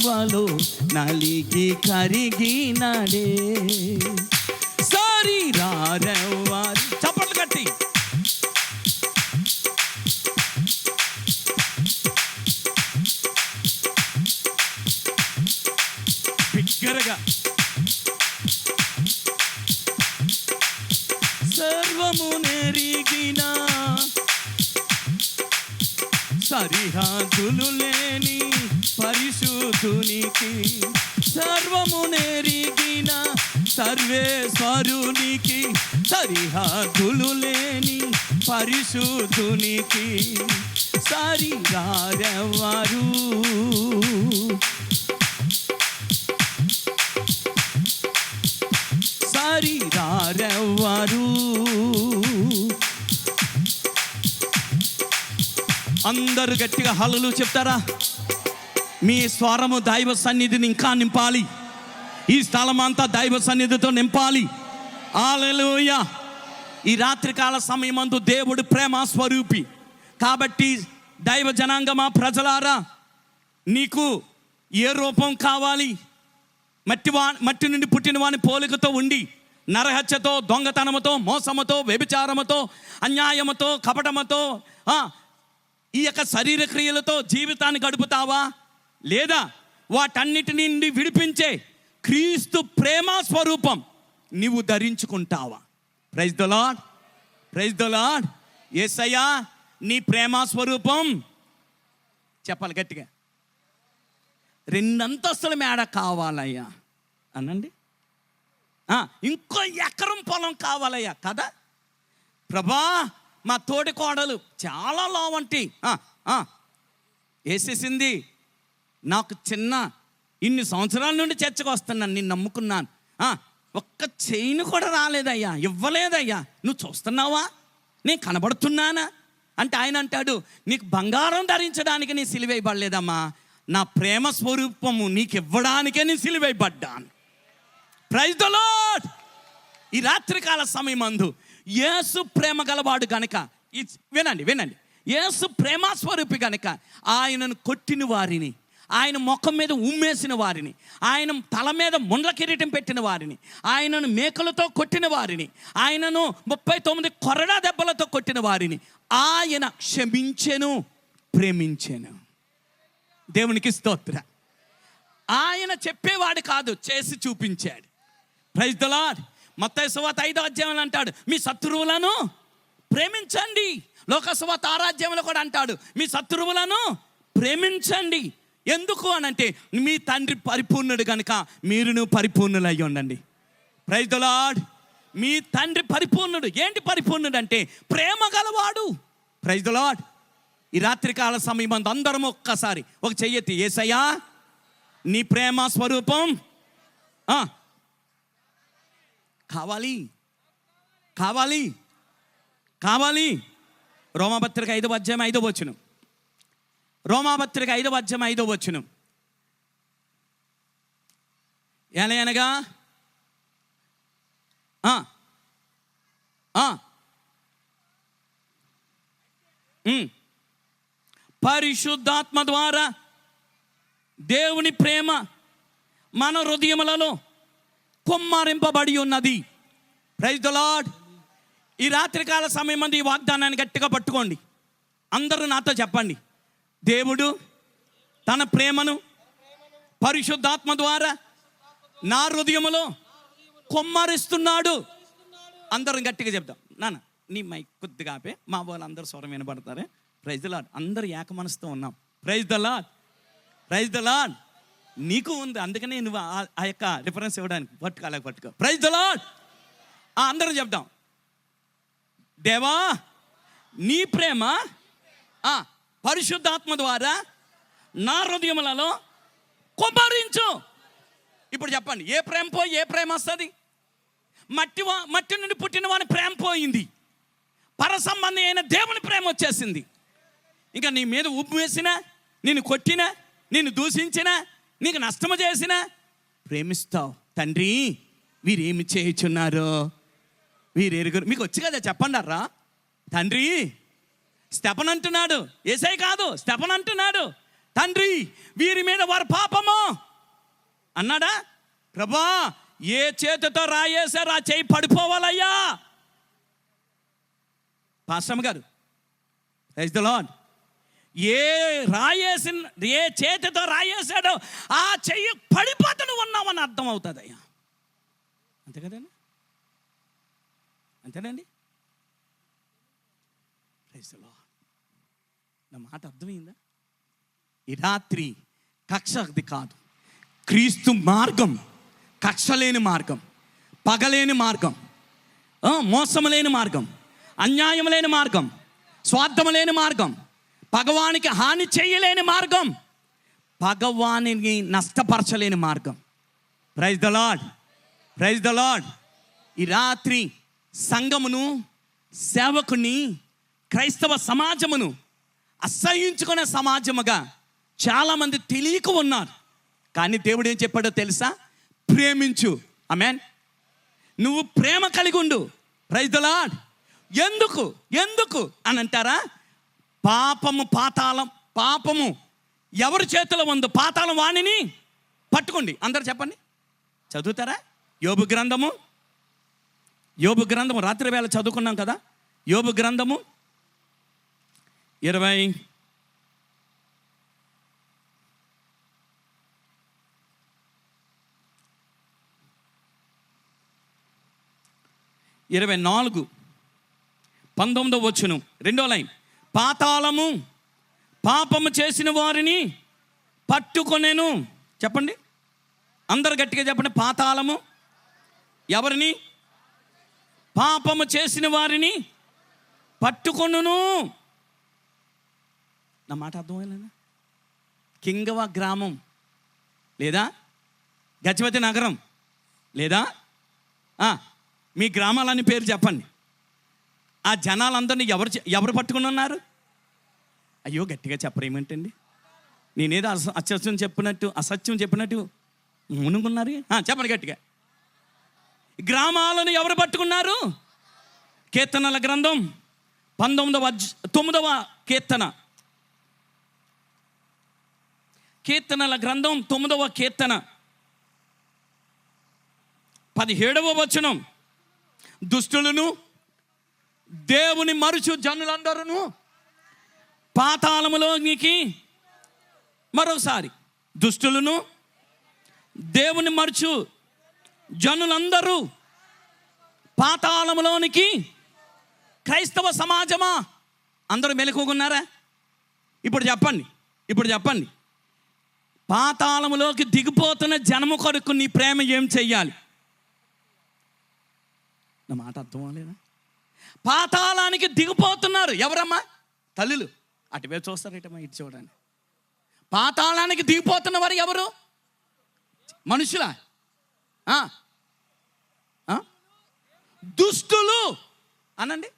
వాలో నలిగి కరిగినాడే, సరిరారెవ్వరు. చప్పట్లు కట్టి బిగ్గరగా, సర్వము నెరిగిన సరిహద్దులు లేని పరిశుద్ధునికి, సర్వము నెరిగిన సర్వేశ్వరునికి, సరిహద్దులు లేని పరిశుద్ధునికి, సరిరారెవ్వరు అందరూ గట్టిగా హల్లెలూయా చెప్తారా? మీ స్వరము దైవ సన్నిధిని ఇంకా నింపాలి. ఈ స్థలం అంతా దైవ సన్నిధితో నింపాలి. హల్లెలూయా. ఈ రాత్రికాల సమయమందు దేవుడు ప్రేమ స్వరూపి కాబట్టి దైవ జనాంగమా, ప్రజలారా, నీకు ఏ రూపం కావాలి? మట్టి నుండి పుట్టిన వాని పోలికతో ఉండి నరహత్యతో, దొంగతనముతో, మోసముతో, వ్యభిచారముతో, అన్యాయముతో, కపటముతో, ఈ యొక్క శరీర క్రియలతో జీవితాన్ని గడుపుతావా? లేదా వాటన్నిటి నుండి విడిపించే క్రీస్తు ప్రేమ స్వరూపం నీవు ధరించుకుంటావా? Praise the lord, praise the Lord. యేసయ్యా నీ ప్రేమ స్వరూపం చెప్పాలి గట్టిగా. 2 అంతస్తుల మేడ కావాలయ్యా అనండి. ఇంకో ఎకరం పొలం కావాలయ్యా కదా. ప్రభా మా తోటి కోడలు చాలా లావంటి వేసేసింది, నాకు చిన్న ఇన్ని సంవత్సరాల నుండి చర్చకు వస్తున్నాను, నిన్ను నమ్ముకున్నాను, ఒక్క చైన్ కూడా రాలేదయ్యా, ఇవ్వలేదయ్యా, నువ్వు చూస్తున్నావా, నేను కనబడుతున్నానా అంటే ఆయన అంటాడు, నీకు బంగారం ధరించడానికి నీ సిలువేయబడలేదమ్మా, నా ప్రేమ స్వరూపము నీకు ఇవ్వడానికే నేను సిలువేయబడ్డాను. Praise the Lord. ఈ రాత్రికాల సమయమందు యేసు ప్రేమ గలవాడు గనక, వినండి వినండి, యేసు ప్రేమ స్వరూపి గనక ఆయనను కొట్టిన వారిని, ఆయన ముఖం మీద ఉమ్మేసిన వారిని, ఆయన తల మీద ముండ్ల కిరీటం పెట్టిన వారిని, ఆయనను మేకలతో కొట్టిన వారిని, ఆయనను 39 కొరడా దెబ్బలతో కొట్టిన వారిని ఆయన క్షమించెను, ప్రేమించెను. దేవునికి స్తోత్ర. ఆయన చెప్పేవాడు కాదు, చేసి చూపించాడు. Praise the Lord. మత్తయి సువార్త 5వ అధ్యాయంలో అంటాడు, మీ శత్రువులను ప్రేమించండి. లోక సువార్త 6వ అధ్యాయంలో కూడా అంటాడు, మీ శత్రువులను ప్రేమించండి. ఎందుకు అనంటే మీ తండ్రి పరిపూర్ణుడు కనుక మీరును పరిపూర్ణులై ఉండండి. Praise the Lord. మీ తండ్రి పరిపూర్ణుడు. ఏంటి పరిపూర్ణుడు అంటే ప్రేమ గలవాడు. Praise the Lord. ఈ రాత్రికాల సమయం అందు అందరం ఒక్కసారి ఒక చెయ్యెత్తి, యేసయ్యా నీ ప్రేమ స్వరూపం కావాలి, కావాలి, కావాలి. రోమాపత్రిక 5వ అధ్యాయం 5వ వచనం. రోమాపత్రిక 5వ అధ్యాయం 5వ వచనం. ఎలాగనగా పరిశుద్ధాత్మ ద్వారా దేవుని ప్రేమ మన హృదయములలో కుమ్మరింపబడి ఉన్నది. Praise the Lord. ఈ రాత్రికాల సమయం మంది ఈ వాగ్దానాన్ని గట్టిగా పట్టుకోండి. అందరూ నాతో చెప్పండి, దేవుడు తన ప్రేమను పరిశుద్ధాత్మ ద్వారా నా హృదయములో కుమ్మరిస్తున్నాడు. అందరం గట్టిగా చెప్తాం. నాన్న నీ మైక్ కొద్దిగా ఆపే, మా వాళ్ళు అందరూ స్వరం వినబడతారే. Praise the Lord. అందరూ ఏక మనసుతో ఉన్నాం. Praise the lord, praise the Lord. నీకు ఉంది, అందుకనే నువ్వు ఆ యొక్క రిఫరెన్స్ ఇవ్వడానికి పట్టుకో. Praise the Lord. అందరం చెప్దాం, దేవా నీ ప్రేమ పరిశుద్ధాత్మ ద్వారా నా హృదయములలో కుమ్మరించు. ఇప్పుడు చెప్పండి, ఏ ప్రేమ పోయి ఏ ప్రేమ వస్తుంది? మట్టి నుండి పుట్టిన వాని ప్రేమ పోయింది, పరసంబంధి అయిన దేవుని ప్రేమ వచ్చేసింది. ఇంకా నీ మీద ఉప్పు వేసినా, నిన్ను కొట్టినా, నిన్ను దూషించినా, నీకు నష్టము చేసినా ప్రేమిస్తావు. తండ్రి వీరేమి చేయుచున్నారో వీరు ఎరుగురు. మీకు వచ్చి కదా చెప్పండారా. తండ్రి స్టెఫన్ అంటున్నాడు, యేసయ్య కాదు స్టెఫన్ అంటున్నాడు, తండ్రి వీరి మీద వారి పాపము అన్నాడా? ప్రభా ఏ చేతితో రాయేశారు ఆ చేయి పడిపోవాలయ్యా. పాస్టమ్ గారు, ప్రైజ్ ద లార్డ్. ఏ చేతితో రాయేశాడో ఆ చెయ్యి పడిపోతూ ఉన్నామని అర్థం అవుతుంది అయ్యా. అంతే కదండి, అంతేనండి. Praise the Lord. నా మాట అర్థమైందా? ఈ రాత్రి కక్షది కాదు, క్రీస్తు మార్గం, కక్ష లేని మార్గం, పగలేని మార్గం, మోసము లేని మార్గం, అన్యాయం లేని మార్గం, స్వార్థం లేని మార్గం, పగవానికి హాని చేయలేని మార్గం, పగవానికి నష్టపరచలేని మార్గం. Praise the lord, praise the Lord. ఈ రాత్రి సంఘమును, సేవకుని, క్రైస్తవ సమాజమును అసహ్యించుకునే సమాజముగా చాలామంది తెలియక ఉన్నారు. కానీ దేవుడు ఏం చెప్పాడో తెలుసా? ప్రేమించు. ఆమేన్. నువ్వు ప్రేమ కలిగి ఉండు. Praise the Lord. ఎందుకు అని అంటారా? పాపము ఎవరి చేతిలో ఉందో పాతాళం వాణిని పట్టుకోండి. అందరు చెప్పండి, చదువుతారా? యోబు గ్రంథము రాత్రి వేళ చదువుకున్నాం కదా. యోబు గ్రంథము 24:19 రెండో లైన్. పాతాళము పాపము చేసిన వారిని పట్టుకొనేను. చెప్పండి, అందరు గట్టిగా చెప్పండి. పాతాళము ఎవరిని? పాపము చేసిన వారిని పట్టుకొనును. నా మాట అర్థమైనా? కింగవ గ్రామం లేదా గజపతి నగరం లేదా మీ గ్రామాలని పేరు చెప్పండి. ఆ జనాలందరినీ ఎవరు పట్టుకుని ఉన్నారు? అయ్యో గట్టిగా చెప్పరేమేంటండి? నేనేదో అసత్యం చెప్పినట్టు మునుగున్నారు. చెప్పండి గట్టిగా. గ్రామాలను ఎవరు పట్టుకున్నారు? కీర్తనల గ్రంథం 9వ కీర్తన, కీర్తనల గ్రంథం 9వ కీర్తన 17వ వచనం. దుష్టులను దేవుని మరుచు జనులందరూ పాతాళములోనికి, మరోసారి, దుష్టులను దేవుని మరుచు జనులందరూ పాతాళములోనికి. క్రైస్తవ సమాజమా, అందరూ మెలకున్నారా? ఇప్పుడు చెప్పండి, పాతాళములోకి దిగిపోతున్న జనము కొరకు నీ ప్రేమ ఏం చెయ్యాలి? నా మాట అర్థం అవ్వలేదా? పాతాళానికి దిగిపోతున్నారు ఎవరమ్మా? తల్లులు. అటువే చూస్తారు, ఇటు చూడండి. పాతాళానికి దిగిపోతున్న వారు ఎవరు? మనుషులా? దుష్టులు అనండి.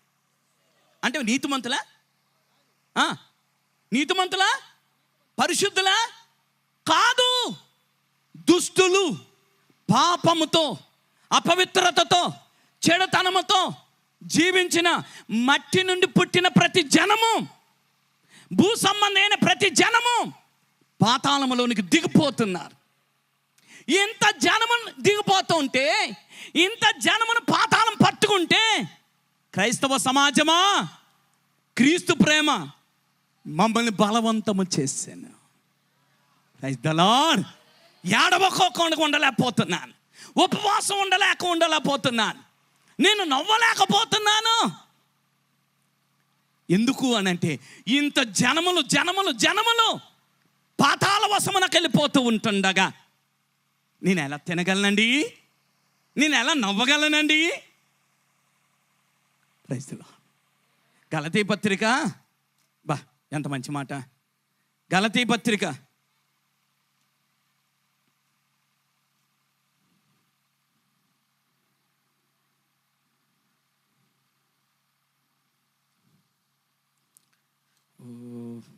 అంటే నీతిమంతులా పరిశుద్ధులా? కాదు. దుష్టులు, పాపముతో, అపవిత్రతతో, చెడుతనముతో జీవించిన మట్టి నుండి పుట్టిన ప్రతి జనము, భూ సంబంధమైన ప్రతి జనము పాతాళములోనికి దిగిపోతున్నారు. ఇంత జనమును దిగిపోతుంటే, ఇంత జనమును పాతాళం పట్టుకుంటే, క్రైస్తవ సమాజమా, క్రీస్తు ప్రేమ మమ్మల్ని బలవంతము చేశాను. Praise the Lord. ఏడవకోకుండా ఉండలేకపోతున్నాను, ఉపవాసం ఉండలేకపోతున్నాను, నేను నవ్వలేకపోతున్నాను. ఎందుకు అనంటే, ఇంత జనములు పాతాళ వశమునకు వెళ్ళిపోతూ ఉంటుండగా నేను ఎలా తినగలనండి? నేను ఎలా నవ్వగలనండి? Praise the lord. గలతీ పత్రిక, ఎంత మంచి మాట. గలతీ పత్రిక 5:18.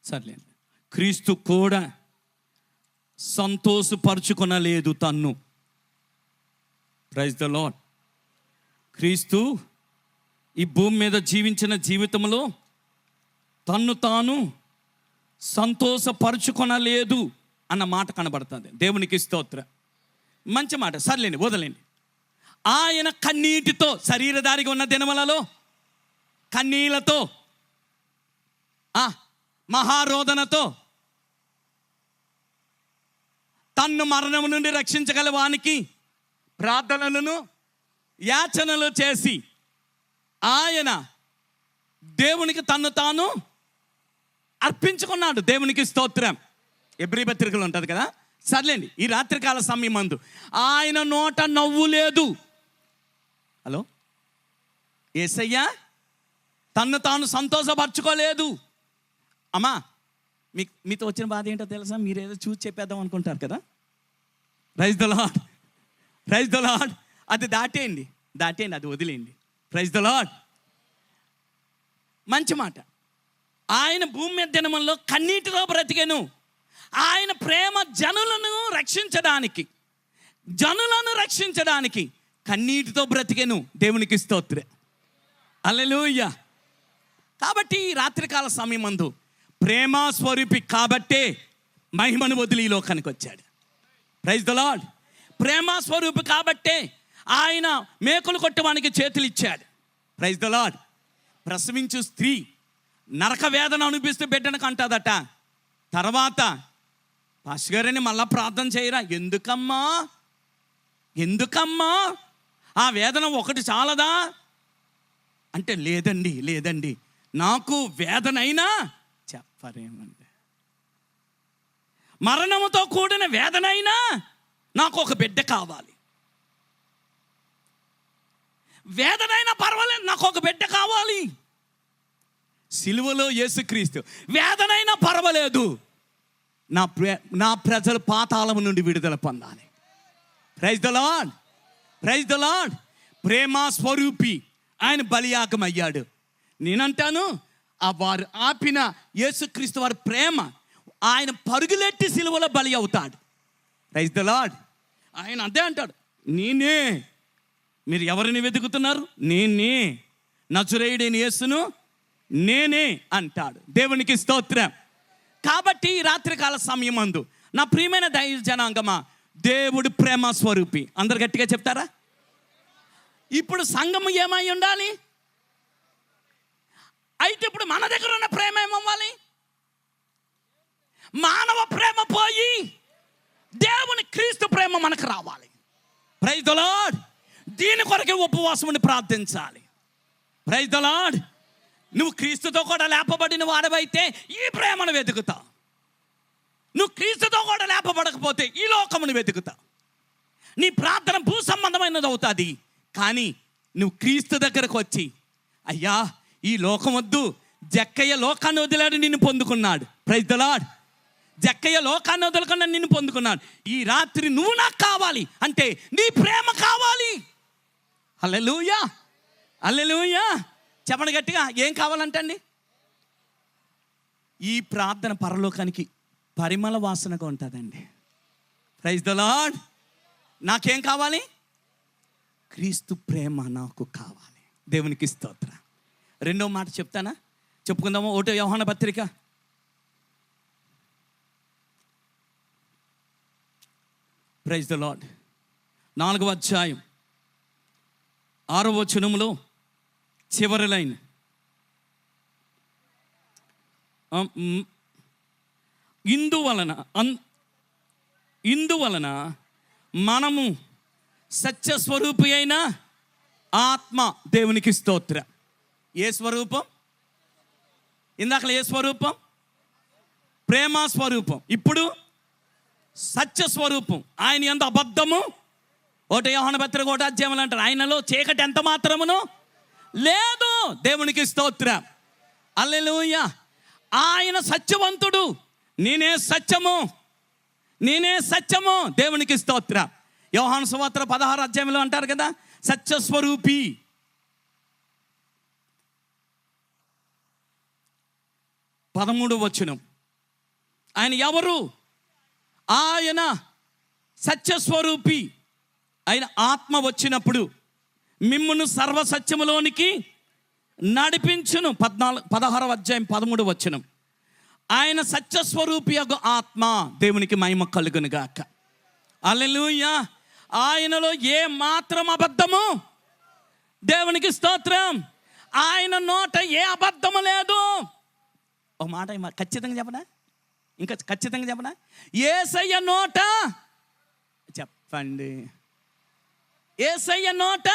సర్లేండి. క్రీస్తు కూడా సంతోషపరుచుకొనలేదు తన్ను. Praise the Lord. క్రీస్తు ఈ భూమి మీద జీవించిన జీవితంలో తన్ను తాను సంతోషపరుచుకొనలేదు అన్న మాట కనబడుతుంది. దేవునికి స్తోత్రం. మంచి మాట. సర్లేండి, వదలండి. ఆయన కన్నీటితో, శరీరధారిగా ఉన్న దినములలో కన్నీళ్లతో, మహారోదనతో, తన్ను మరణము నుండి రక్షించగల వానికి ప్రార్థనలను యాచనలు చేసి ఆయన దేవునికి తన్ను తాను అర్పించుకున్నాడు. దేవునికి స్తోత్రం. ఎబ్రీ పత్రికలు ఉంటుంది కదా. సర్లేండి, ఈ రాత్రికాల సమయం మందు ఆయన నోట నవ్వు లేదు. హలో, యేసయ్య తన్ను తాను సంతోషపరచుకోలేదు. అమ్మా, మీతో వచ్చిన బాధ ఏంటో తెలుసా? మీరేదో చూసి చెప్పేద్దాం అనుకుంటారు కదా. Praise the lord, praise the Lord. అది దాటేయండి, అది వదిలేయండి. Praise the Lord. మంచి మాట. ఆయన భూమి మీద దినముల్లో కన్నీటిలో బ్రతికెను. ఆయన ప్రేమ జనులను రక్షించడానికి కన్నీటితో బ్రతికెను. దేవునికి స్తోత్రం. హల్లెలూయా. కాబట్టి ఈ రాత్రికాల సమయమందు ప్రేమ స్వరూపి కాబట్టే మహిమను వదిలి ఈ లోకానికి వచ్చాడు. Praise the Lord. ప్రేమ స్వరూపి కాబట్టే ఆయన మేకులు కొట్టడానికి చేతులు ఇచ్చాడు. Praise the lord. ప్రసవించు స్త్రీ నరక వేదన అనిపిస్తూ బిడ్డను కంటాదట. తర్వాత పాస్టర్ గారిని మళ్ళా ప్రార్థన చేయరా? ఎందుకమ్మా ఆ వేదన ఒకటి చాలదా అంటే, లేదండి నాకు వేదనైనా చెప్పరేమండి, మరణముతో కూడిన వేదనైనా నాకు ఒక బిడ్డ కావాలి. వేదనైనా పర్వాలేదు, నాకు ఒక బిడ్డ కావాలి. సిలువలో యేసుక్రీస్తు వేదనైనా పర్వాలేదు, నా ప్రజలు పాతాళము నుండి విడుదల పొందాలి. Praise the lord, praise the Lord. ప్రేమ స్వరూపి ఆయన బలియాగం అయ్యాడు. నేనంటాను, ఆ వారు ఆపిన యేసుక్రీస్తు వారి ప్రేమ, ఆయన పరుగులెట్టి సిలువలో బలి అవుతాడు. Praise the Lord. ఆయన అదే అంటాడు, నేనే. మీరు ఎవరిని వెతుకుతున్నారు? నేనే, నజరేయుడైన యేసును నేనే అంటాడు. దేవునికి స్తోత్రం. కాబట్టి ఈ రాత్రికాల సమయమందు నా ప్రియమైన దైవ జనాంగమా, దేవుడు ప్రేమ స్వరూపి. అందరు గట్టిగా చెప్తారా? ఇప్పుడు సంఘము ఏమై ఉండాలి? అయితే ఇప్పుడు మన దగ్గర ఉన్న ప్రేమ ఏమవ్వాలి? మానవ ప్రేమ పోయి దేవుని క్రీస్తు ప్రేమ మనకు రావాలి. Praise the Lord. దీని కొరకే ఉపవాసముని ప్రార్థించాలి. Praise the Lord. నువ్వు క్రీస్తుతో కూడా లేపబడిన వాడవైతే ఈ ప్రేమను వెతుకుతావు. నువ్వు క్రీస్తుతో కూడా లేపబడకపోతే ఈ లోకమును వెతుకుతావు. నీ ప్రార్థన భూ సంబంధమైనది అవుతుంది. కానీ నువ్వు క్రీస్తు దగ్గరకు వచ్చి, అయ్యా ఈ లోకం వద్దు, జక్కయ్య లోకాన్ని వదిలాడు, నిన్ను పొందుకున్నాడు. Praise the lord. జక్కయ్య లోకాన్ని వదులుకున్నాడు, నిన్ను పొందుకున్నాడు. ఈ రాత్రి నువ్వు నాకు కావాలి అంటే నీ ప్రేమ కావాలి. హల్లెలూయా, హల్లెలూయా. చెప్పండి గట్టిగా, ఏం కావాలంటండి? ఈ ప్రార్థన పరలోకానికి పరిమళ వాసనగా ఉంటుందండి. Praise the Lord. నాకేం కావాలి? క్రీస్తు ప్రేమ నాకు కావాలి. దేవునికి స్తోత్రం. రెండో మాట చెప్తానా? చెప్పుకుందామా? 1 యోహాను పత్రిక 4వ అధ్యాయం 6వ వచనములో చివరి లైన్, ఇందువలన మనము సత్యస్వరూపి అయిన ఆత్మ, దేవునికి స్తోత్రం. ఏ స్వరూపం? ఇందాక ఏ స్వరూపం? ప్రేమ స్వరూపం. ఇప్పుడు సత్య స్వరూపం. ఆయన యందు అబద్ధము 1 యోహాను పత్రిక 1వ అధ్యాయం అంటారు, ఆయనలో చీకటి ఎంత మాత్రమును లేదు. దేవునికి స్తోత్రం. హల్లెలూయా. ఆయన సత్యవంతుడు, నేనే సత్యము. దేవునికి స్తోత్రం. యోహాను సువార్త 16వ అధ్యాయంలో అంటారు కదా, సత్యస్వరూపి. 13వ వచనం, ఆయన ఎవరు? ఆయన సత్యస్వరూపి. ఆయన ఆత్మ వచ్చినప్పుడు మిమ్మును సర్వసత్యములోనికి నడిపించును. 16వ అధ్యాయం 13వ వచనం. ఆయన సత్యస్వరూపి యొక్క ఆత్మ. దేవునికి మహిమ కలుగును గాక. హల్లెలూయా. ఆయనలో ఏ మాత్రం అబద్ధము, దేవునికి స్తోత్రం. ఆయన నోట ఏ అబద్ధము లేదు. ఒక మాట ఖచ్చితంగా చెప్పనా? ఇంకా ఖచ్చితంగా చెప్పనా? యేసయ్య నోట, చెప్పండి, యేసయ్య నోట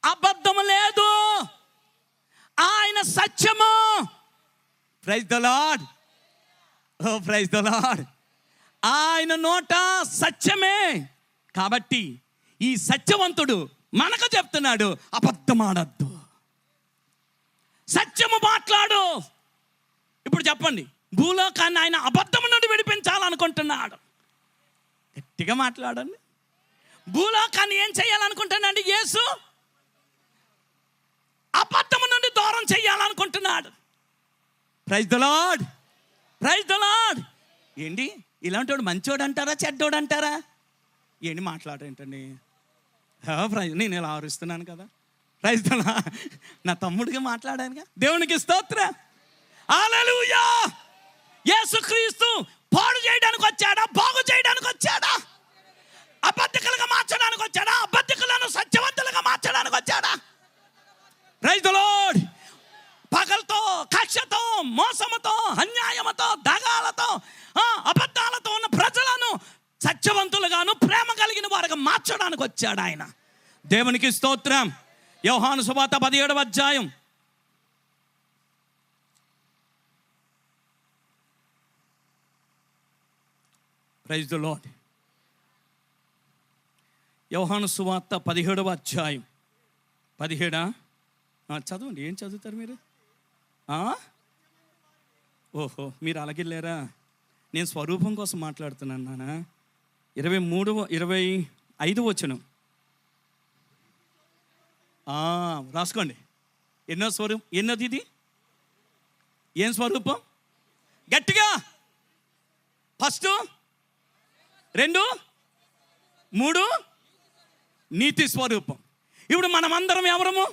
అబద్ధము లేదు. ఆయన సత్యము. Praise the Lord. ఓ ప్రైజ్ ద లార్డ్. ఆయన నోట సత్యమే. కాబట్టి ఈ సత్యవంతుడు మనకు చెప్తున్నాడు, అబద్ధమాడద్దు, సత్యము మాట్లాడు. ఇప్పుడు చెప్పండి, భూలోకాన్ని ఆయన అబద్ధము నుండి విడిపించాలనుకుంటున్నాడు. గట్టిగా మాట్లాడండి. భూలోకాన్ని ఏం చేయాలనుకుంటున్నాడు యేసు? అబద్ధము నుండి దూరం చేయాలనుకుంటున్నాడు. Praise the lord, praise the Lord. ఏంటి ఇలాంటి వాడు మంచోడు అంటారా చెడ్డోడు అంటారా? ఏంటి మాట్లాడేంటండి? ప్రైజ్, నేను ఇలా ఆరుస్తున్నాను కదా. Praise the Lord. నా తమ్ముడిగా మాట్లాడానుగా. దేవునికి స్తోత్రం. హల్లెలూయా. యేసుక్రీస్తు పాడు చేయడానికి వచ్చాడా? బాగు చేయడానికి వచ్చాడా? అబద్ధికులుగా మార్చడానికి వచ్చాడా? అబద్ధికులను సత్యవంతులుగా మార్చడానికి వచ్చాడా? Praise the lord. పగలతో, కక్షతో, మోసముతో, అన్యాయముతో, దగాలతో, అబద్ధాలతో ఉన్న ప్రజలను సత్యవంతులుగాను ప్రేమ కలిగిన వారుగా మార్చడానికి వచ్చాడు ఆయన. దేవునికి స్తోత్రం. యోహాను సువార్త 17వ అధ్యాయం. Praise the Lord. యోహాను సువార్త 17వ అధ్యాయం. 17 చదవండి. ఏం చదువుతారు మీరు? ఓహో, మీరు అలాగెళ్ళారా? నేను స్వరూపం కోసం మాట్లాడుతున్నాను నాన్న. 25 వచనం రాసుకోండి. ఎన్నో స్వరూపం? ఎన్నోది ఇది? ఏం స్వరూపం? గట్టిగా. ఫస్ట్, 2, 3 నీతి స్వరూపం. ఇప్పుడు మనమందరం ఎవరము?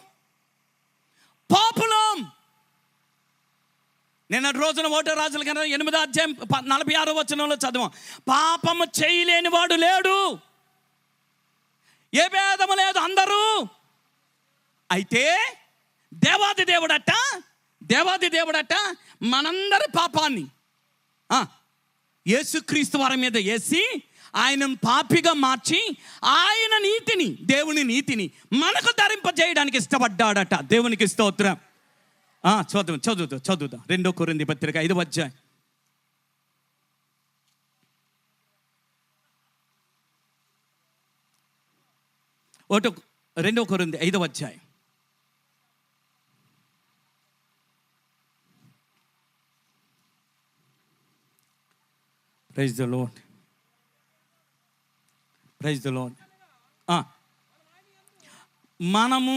పాపులం. నిన్న రోజున 1వ రాజుల గ్రంథం 8వ అధ్యాయం 46వ వచనంలో చదివాం. పాపము చేయలేని వాడు లేడు, ఏ భేదము లేదు, అందరూ. అయితే దేవాది దేవుడట మనందరి పాపాన్ని యేసుక్రీస్తు వారి మీద వేసి ఆయనను పాపిగా మార్చి ఆయన నీతిని, దేవుని నీతిని మనకు ధరింపజేయడానికి ఇష్టపడ్డాడట. దేవునికి స్తోత్రం. చదువుతా 2 కొరింథీ పత్రిక 5వ అధ్యాయం. 2 కొరింథీ 5వ అధ్యాయం. Praise the lord, praise the Lord. మనము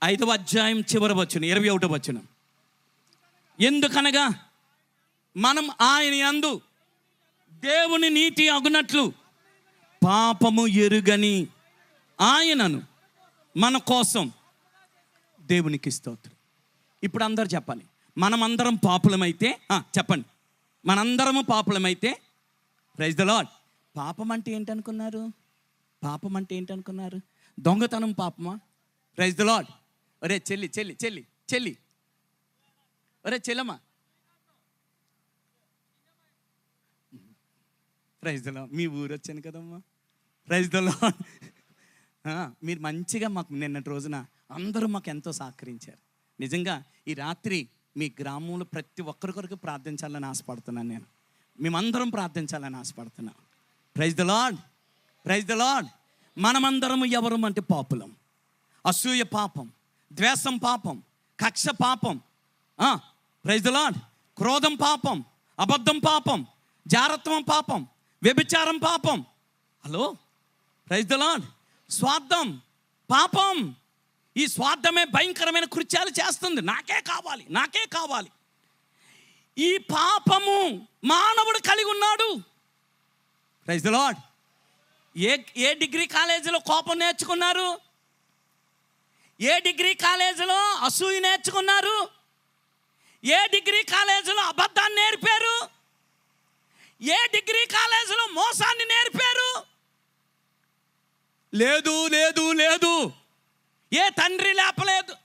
5వ అధ్యాయం చివరి వచనం 21వ వచనం. ఎందుకనగా మనం ఆయన యందు దేవుని నీతి అగునట్లు పాపము ఎరుగని ఆయనను మన కోసం దేవునికి స్తోత్రం. ఇప్పుడు అందరు చెప్పాలి, మనమందరం పాపులమైతే చెప్పండి. మనందరము పాపులమైతే, ప్రైజ్ ద లార్డ్. పాపం అంటే ఏంటనుకున్నారు? పాపం అంటే ఏంటనుకున్నారు? దొంగతనం పాపమా? Praise the Lord. ఒరే చెల్లి, ఒరే చెల్లమ్మా, ప్రైజ్ ద లార్డ్. మీ ఊరు వచ్చాను కదమ్మా. Praise the lord. మీరు మంచిగా మాకు నిన్నటి రోజున అందరూ మాకు ఎంతో సహకరించారు. నిజంగా ఈ రాత్రి మీ గ్రామంలో ప్రతి ఒక్కరి కొరకు ప్రార్థించాలని ఆశపడుతున్నాను. నేను మేమందరం ప్రార్థించాలని ఆశపడుతున్నాను. Praise the lord, praise the Lord. మనమందరము ఎవరు అంటే పాపులం. అసూయ పాపం, ద్వేషం పాపం, కక్ష పాపం, ప్రైజ్ ద లార్డ్, క్రోధం పాపం, అబద్ధం పాపం, జారత్వం పాపం, వ్యభిచారం పాపం. Hello, praise the Lord. స్వార్థం పాపం. ఈ స్వార్థమే భయంకరమైన కృత్యాలు చేస్తుంది. నాకే కావాలి. ఈ పాపము మానవుడు కలిగి ఉన్నాడు. Praise the Lord. ఏ డిగ్రీ కాలేజీలో కోపం నేర్చుకున్నారు? ఏ డిగ్రీ కాలేజీలో అసూయ నేర్చుకున్నారు? ఏ డిగ్రీ కాలేజీలో అబద్ధాన్ని నేర్పారు? ఏ డిగ్రీ కాలేజీలో మోసాన్ని నేర్పారు? లేదు. ఏ తండ్రి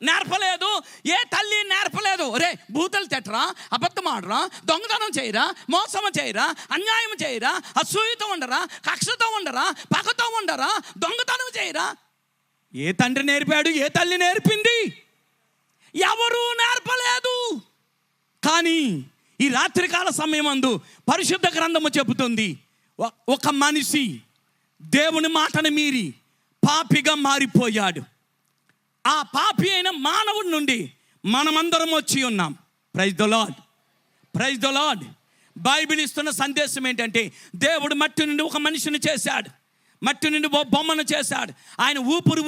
నేర్పలేదు, ఏ తల్లి నేర్పలేదు. ఒరే బూతలు తెట్టరా, అబద్ధం ఆడరా, దొంగతనం చేయరా, మోసము చేయరా, అన్యాయం చేయరా, అసూయతో ఉండరా, కక్షతో ఉండరా, పగతో ఉండరా, దొంగతనం చేయరా. ఏ తండ్రి నేర్పాడు? ఏ తల్లి నేర్పింది? ఎవరూ నేర్పలేదు. కానీ ఈ రాత్రికాల సమయమందు పరిశుద్ధ గ్రంథము చెబుతుంది, ఒక మనిషి దేవుని మాటను మీరి పాపిగా మారిపోయాడు. ఆ పాపి అయిన మానవుడి నుండి మనమందరం వచ్చి ఉన్నాం. Praise the lord, praise the Lord. Bible ఇస్తున్న సందేశం ఏంటంటే, దేవుడు మట్టి నుండి ఒక మనిషిని చేశాడు, మట్టి నుండి బొమ్మను చేశాడు. ఆయన ఊపిరి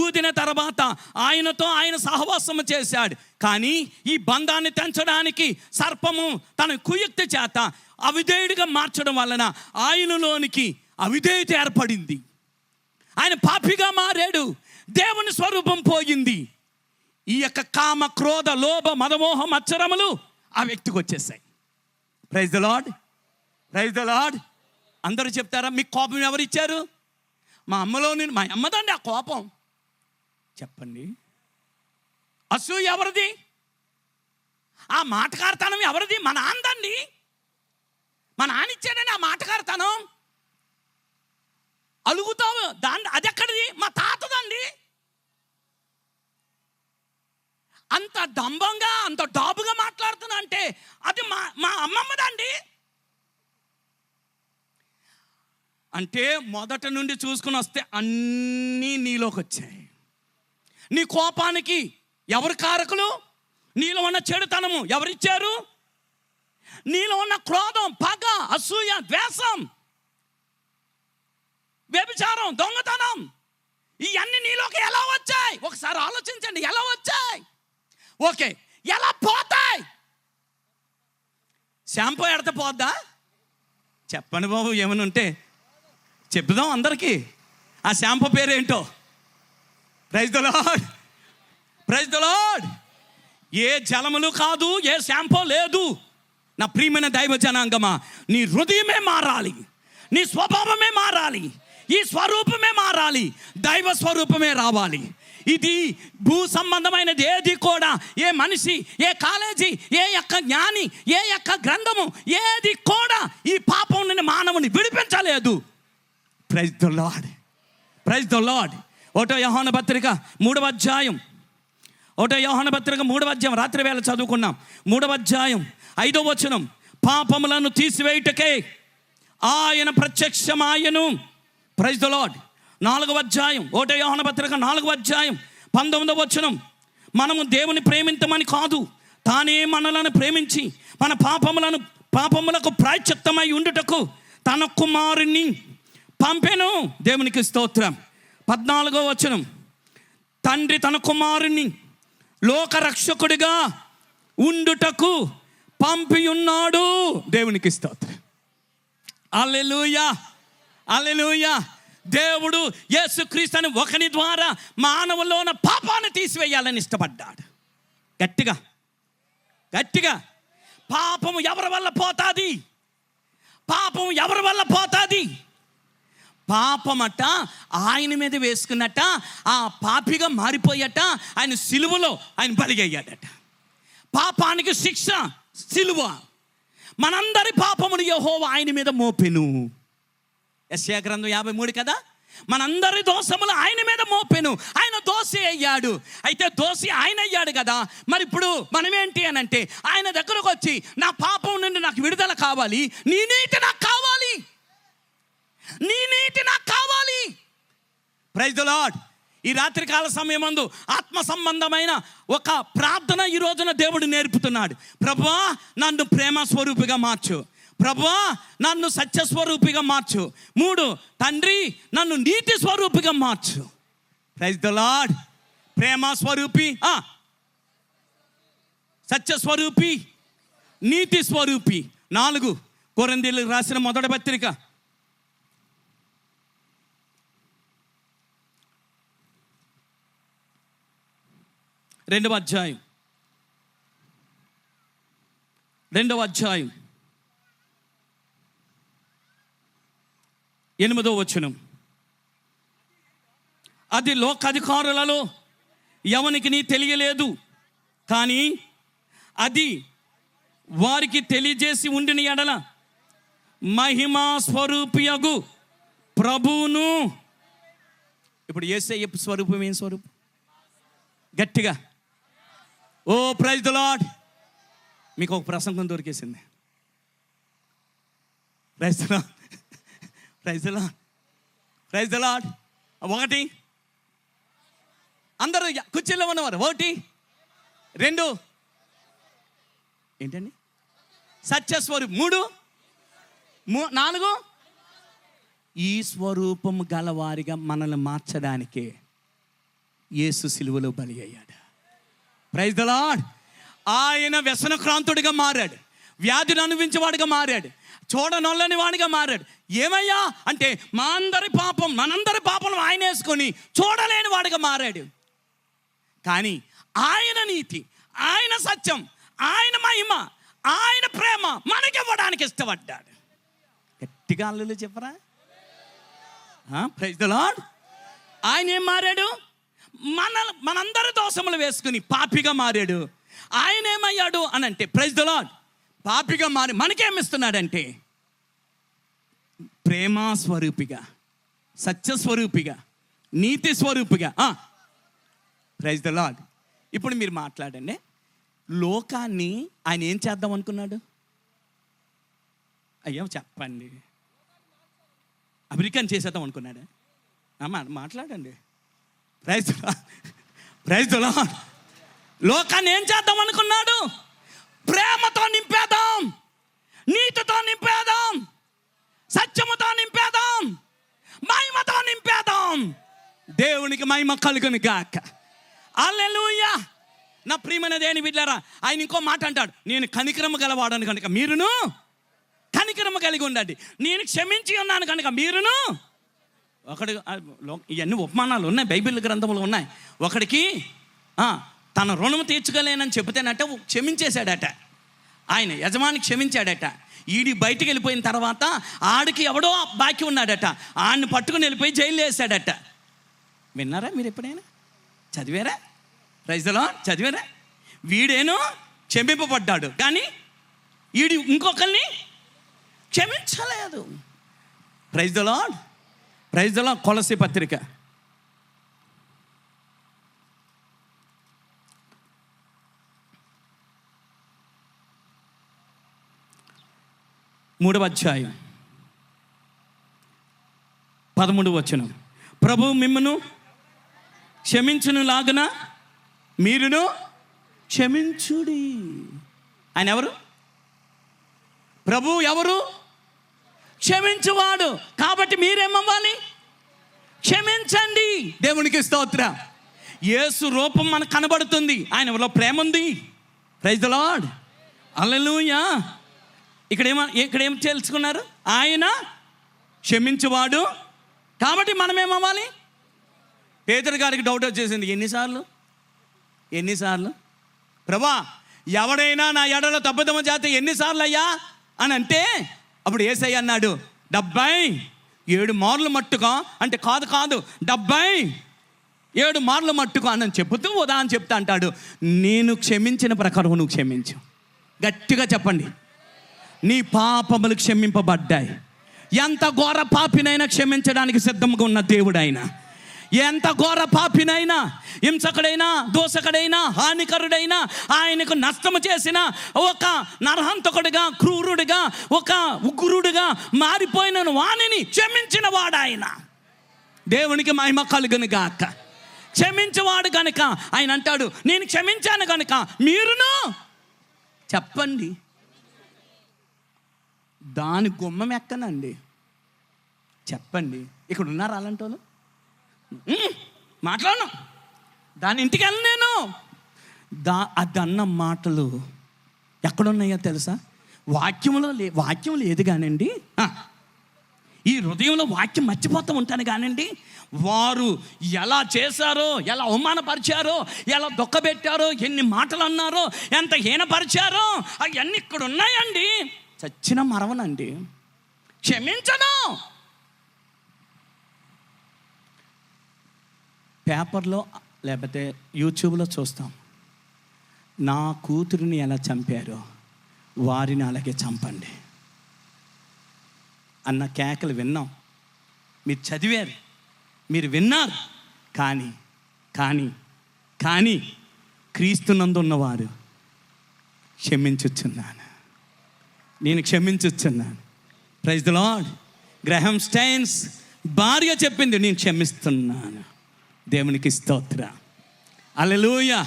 ఊదిన తర్వాత ఆయనతో ఆయన సహవాసము చేశాడు. కానీ ఈ బంధాన్ని తెంచడానికి సర్పము తన కుయుక్తి చేత అవిధేయుడిగా మార్చడం వలన ఆయనలోనికి అవిధేయత ఏర్పడింది. ఆయన పాపిగా మారాడు, దేవుని స్వరూపం పోయింది. ఈ యొక్క కామ, క్రోధ, లోభ, మదమోహ, మత్సరములు ఆ వ్యక్తికి వచ్చేసాయి. Praise the lord, praise the Lord. అందరూ చెప్తారా, మీకు కోపం ఎవరిచ్చారు? మా అమ్మదండి ఆ కోపం. చెప్పండి, అసూయ ఎవరిది? ఆ మాటకారతనం ఎవరిది? మా నాన్నదండి. మా నాన్న ఇచ్చాడని ఆ మాటకారతనం. అలుగుతావు దాన్ని, అది ఎక్కడిది? మా తాతదండి. అంత డంబంగా, అంత డాబుగా మాట్లాడుతున్నా అంటే అది మా అమ్మమ్మదండి. అంటే మొదట నుండి చూసుకుని వస్తే అన్నీ నీలోకి వచ్చాయి. నీ కోపానికి ఎవరు కారకులు? నీలో ఉన్న చెడుతనము ఎవరిచ్చారు? నీలో ఉన్న క్రోధం, పగ, అసూయ, ద్వేషం, వ్యభిచారం, దొంగతనం, ఇవన్నీ నీలోకి ఎలా వచ్చాయి? ఒకసారి ఆలోచించండి, ఎలా వచ్చాయి? ఓకే, ఎలా పోతాయి? షాంపూ ఎడత పోద్దా? చెప్పండి బాబు, ఏమైనా ఉంటే చెప్దాం అందరికీ. ఆ షాంపూ పేరేంటో? Praise the lord, praise the Lord. ఏ జలములు కాదు, ఏ షాంపూ లేదు. నా ప్రియమైన దైవ జనాంగమా, నీ హృదయమే మారాలి, నీ స్వభావమే మారాలి, ఈ స్వరూపమే మారాలి, దైవ స్వరూపమే రావాలి. ఇది భూ సంబంధమైనది ఏది కూడా, ఏ మనిషి, ఏ కాలేజీ, ఏ యొక్క జ్ఞాని, ఏ యొక్క గ్రంథము, ఏది కూడా ఈ పాపం నుండి మానవుని విడిపించలేదు. Praise the lord, praise the Lord. ఒకటో యోహాను పత్రిక 3వ అధ్యాయం, ఒకటో యోహాను పత్రిక 3వ అధ్యాయం, రాత్రి వేళ చదువుకున్నాం. 3వ అధ్యాయం 5వ వచనం, పాపములను తీసివేయుటకే ఆయన ప్రత్యక్షమాయను. Praise the lord. 4వ అధ్యాయం, ఒకటో యోహాను పత్రిక 4వ అధ్యాయం 19వ వచనం, మనము దేవుని ప్రేమించమని కాదు, తానే మనలను ప్రేమించి మన పాపములకు ప్రాయశ్చిత్తమై ఉండుటకు తన కుమారుని పంపెను. దేవునికి స్తోత్రం. 14వ వచనం, తండ్రి తన కుమారుని లోకరక్షకుడిగా ఉండుటకు పంపి ఉన్నాడు. దేవునికి స్తోత్రం. హల్లెలూయా, హల్లెలూయా. దేవుడు యేసుక్రీస్తుని ఒకని ద్వారా మానవుల్లో ఉన్న పాపాన్ని తీసివేయాలని ఇష్టపడ్డాడు. గట్టిగా గట్టిగా. పాపము ఎవరి వల్ల పోతుంది? పాపం ఎవరి వల్ల పోతుంది? పాపమట ఆయన మీద వేసుకున్నట్ట ఆ పాపిగా మారిపోయట ఆయన సిలువలో ఆయన బలిగయ్యాడట. పాపానికి శిక్ష సిలువ. మనందరి పాపమును యెహోవా ఆయన మీద మోపెను. యెషయా గ్రంథం 53 కదా. మనందరి దోషములు ఆయన మీద మోపెను. ఆయన దోషి అయ్యాడు. అయితే దోషి ఆయన అయ్యాడు కదా, మరి ఇప్పుడు మనమేంటి అని అంటే, ఆయన దగ్గరకు వచ్చి నా పాపం నుండి నాకు విడుదల కావాలి, నీ నీతి నాకు కావాలి, నీ నీతి నాకు కావాలి. Praise the Lord. ఈ రాత్రికాల సమయమందు ఆత్మ సంబంధమైన ఒక ప్రార్థన ఈ రోజున దేవుడు నేర్పుతున్నాడు. ప్రభువా, నన్ను ప్రేమ స్వరూపిగా మార్చు. ప్రభువా, నన్ను సత్యస్వరూపిగా మార్చు. 3, తండ్రి నన్ను నీతి స్వరూపిగా మార్చు. Praise the Lord. ప్రేమ స్వరూపి, సత్యస్వరూపి, నీతి స్వరూపి. 4 కొరింథీయులకు రాసిన మొదటి పత్రిక 2వ అధ్యాయం 8వ వచనం, అది లోకాధికారులలో ఎవనికి నీ తెలియలేదు, కానీ అది వారికి తెలియజేసి ఉండిన ఎడల మహిమా స్వరూపియగు ప్రభువును. ఇప్పుడు యేసయ్య స్వరూపం ఏం స్వరూపం? గట్టిగా ఓ ప్రైజ్ ద లార్డ్. మీకు ఒక ప్రసంగం దొరికేసింది. Praise the lord, praise the lord, praise the Lord. 1, అందరూ కుర్చీలో ఉన్నవారు 1, 2 ఏంటండి? సత్యస్వరూపం 4 ఈ స్వరూపం గలవారిగా మనల్ని మార్చడానికే యేసు సిలువలో బలి అయ్యాడు. Praise the Lord. ఆయన వ్యసనక్రాంతుడిగా మారాడు, వ్యాధిని అనుభవించేవాడిగా మారాడు, చూడనొల్లని వాడిగా మారాడు. ఏమయ్యా అంటే మనందరి పాపం ఆయన వేసుకొని చూడలేని వాడిగా మారాడు. కానీ ఆయన నీతి, ఆయన సత్యం, ఆయన మహిమ, ఆయన ప్రేమ మనకివ్వడానికి ఇష్టపడ్డాడు. గట్టిగా అల్లులు చెప్పరా? Praise the Lord. ఆయన ఏం మారాడు? మనందరి దోషములు వేసుకుని పాపిగా మారాడు. ఆయన ఏమయ్యాడు అని అంటే, ప్రైజ్ ద లార్డ్, పాపిగా మారి మనకేమిస్తున్నాడంటే ప్రేమ స్వరూపిగా, సత్యస్వరూపిగా, నీతి స్వరూపిగా. Praise the lord. ఇప్పుడు మీరు మాట్లాడండి, లోకాన్ని ఆయన ఏం చేద్దాం అనుకున్నాడు? అయ్యో చెప్పండి. అమెరికన్ చేసేద్దాం అనుకున్నాడా? మాట్లాడండి. Praise the Lord. లోకాన్ని ఏం చేద్దాం అనుకున్నాడు? ప్రేమతో నింపేద్దాం, నీతితో నింపేద్దాం, సత్యముతో నింపేద్దాం, మహిమతో నింపేద్దాం. దేవునికి మహిమ కలుగును గాక. హల్లెలూయా. నా ప్రియమైన దేవుని బిడ్డలారా, ఆయన ఇంకో మాట అంటాడు, నేను కనికరము గలవాడను కనుక మీరును కనికరము కలిగి ఉండండి. నేను క్షమించి ఉన్నాను కనుక మీరును. ఇవన్నీ ఉపమానాలు ఉన్నాయి, బైబిల్ గ్రంథంలో ఉన్నాయి. ఒకడికి తన రుణము తీర్చుకోలేనని చెబితేనట క్షమించేశాడట. ఆయన యజమాని క్షమించాడట. ఈడి బయటికి వెళ్ళిపోయిన తర్వాత ఆడికి ఎవడో బాకీ ఉన్నాడట, ఆడిని పట్టుకుని వెళ్ళిపోయి జైలు వేసాడట. విన్నారా మీరు ఎప్పుడైనా? చదివారా? Praise the lord. చదివారా? వీడేనో క్షమింపబడ్డాడు, కానీ వీడి ఇంకొకరిని క్షమించలేదు. Praise the lord. Praise the lord. కొలస్సీ పత్రిక 3వ అధ్యాయం 13వ వచనం. ప్రభు మిమ్మును క్షమించును లాగున మీరును క్షమించుడి. ఆయన ఎవరు? ప్రభు ఎవరు? క్షమించువాడు. కాబట్టి మీరేమవ్వాలి? క్షమించండి. దేవునికి స్తోత్రం. యేసు రూపం మనకు కనబడుతుంది, ఆయనలో ప్రేమ ఉంది. Praise the lord. హల్లెలూయా. ఇక్కడేం తెలుసుకున్నారు? ఆయన క్షమించువాడు. కాబట్టి మనం ఏమవ్వాలి? పేతురు గారికి డౌట్ వచ్చేసింది. ఎన్నిసార్లు ప్రభా, ఎవడైనా నా ఎడల తప్పిదము చేస్తే ఎన్నిసార్లు అయ్యా అని అంటే, అప్పుడు యేసయ్య అన్నాడు 77 మార్లు మట్టుగా. అంటే కాదు 77 మార్లు మట్టుగా అని చెబుతూ ఉదాహరణ చెప్తా అంటాడు, నేను క్షమించిన ప్రకారం నువ్వు క్షమించు. గట్టిగా చెప్పండి. నీ పాపములు క్షమింపబడ్డాయి. ఎంత ఘోర పాపినైనా క్షమించడానికి సిద్ధంగా ఉన్న దేవుడు ఆయన. ఎంత ఘోర పాపినైనా, హింసకుడైనా, దోషకుడైనా, హానికరుడైనా, ఆయనకు నష్టము చేసిన ఒక నరహంతకుడిగా, క్రూరుడిగా, ఒక ఉగ్రుడిగా మారిపోయిన వాణిని క్షమించిన వాడు ఆయన. దేవునికి మహిమ కలుగును గాక. క్షమించేవాడు కనుక ఆయన అంటాడు, నేను క్షమించాను కనుక మీరును చెప్పండి. దాని గుమ్మం ఎక్కనండి, చెప్పండి. ఇక్కడ ఉన్నారు అలాంటి వాళ్ళు? మాట్లాడను. దాని ఇంటికి వెళ్ళను నేను. అదన్న మాటలు ఎక్కడున్నాయో తెలుసా? వాక్యం లేదు కానండి. ఈ హృదయంలో వాక్యం మర్చిపోతూ ఉంటాను కానండి. వారు ఎలా చేశారో, ఎలా అవమానపరిచారో, ఎలా దుఃఖపెట్టారో, ఎన్ని మాటలు అన్నారో, ఎంత హీనపరిచారో, అవన్నీ ఇక్కడ ఉన్నాయండి. చచ్చిన మరవనండి, క్షమించను. పేపర్లో లేకపోతే యూట్యూబ్లో చూస్తాం, నా కూతురిని ఎలా చంపారో వారిని అలాగే చంపండి అన్న కేకలు విన్నాం. మీరు చదివారు, మీరు విన్నారు. కానీ క్రీస్తునందున్నవారు క్షమించుచున్నాను, నేను క్షమించుచున్నాను. Praise the lord. Graham Staines భార్య చెప్పింది, నేను క్షమిస్తున్నాను. దేవునికి స్తోత్రం. హల్లెలూయా.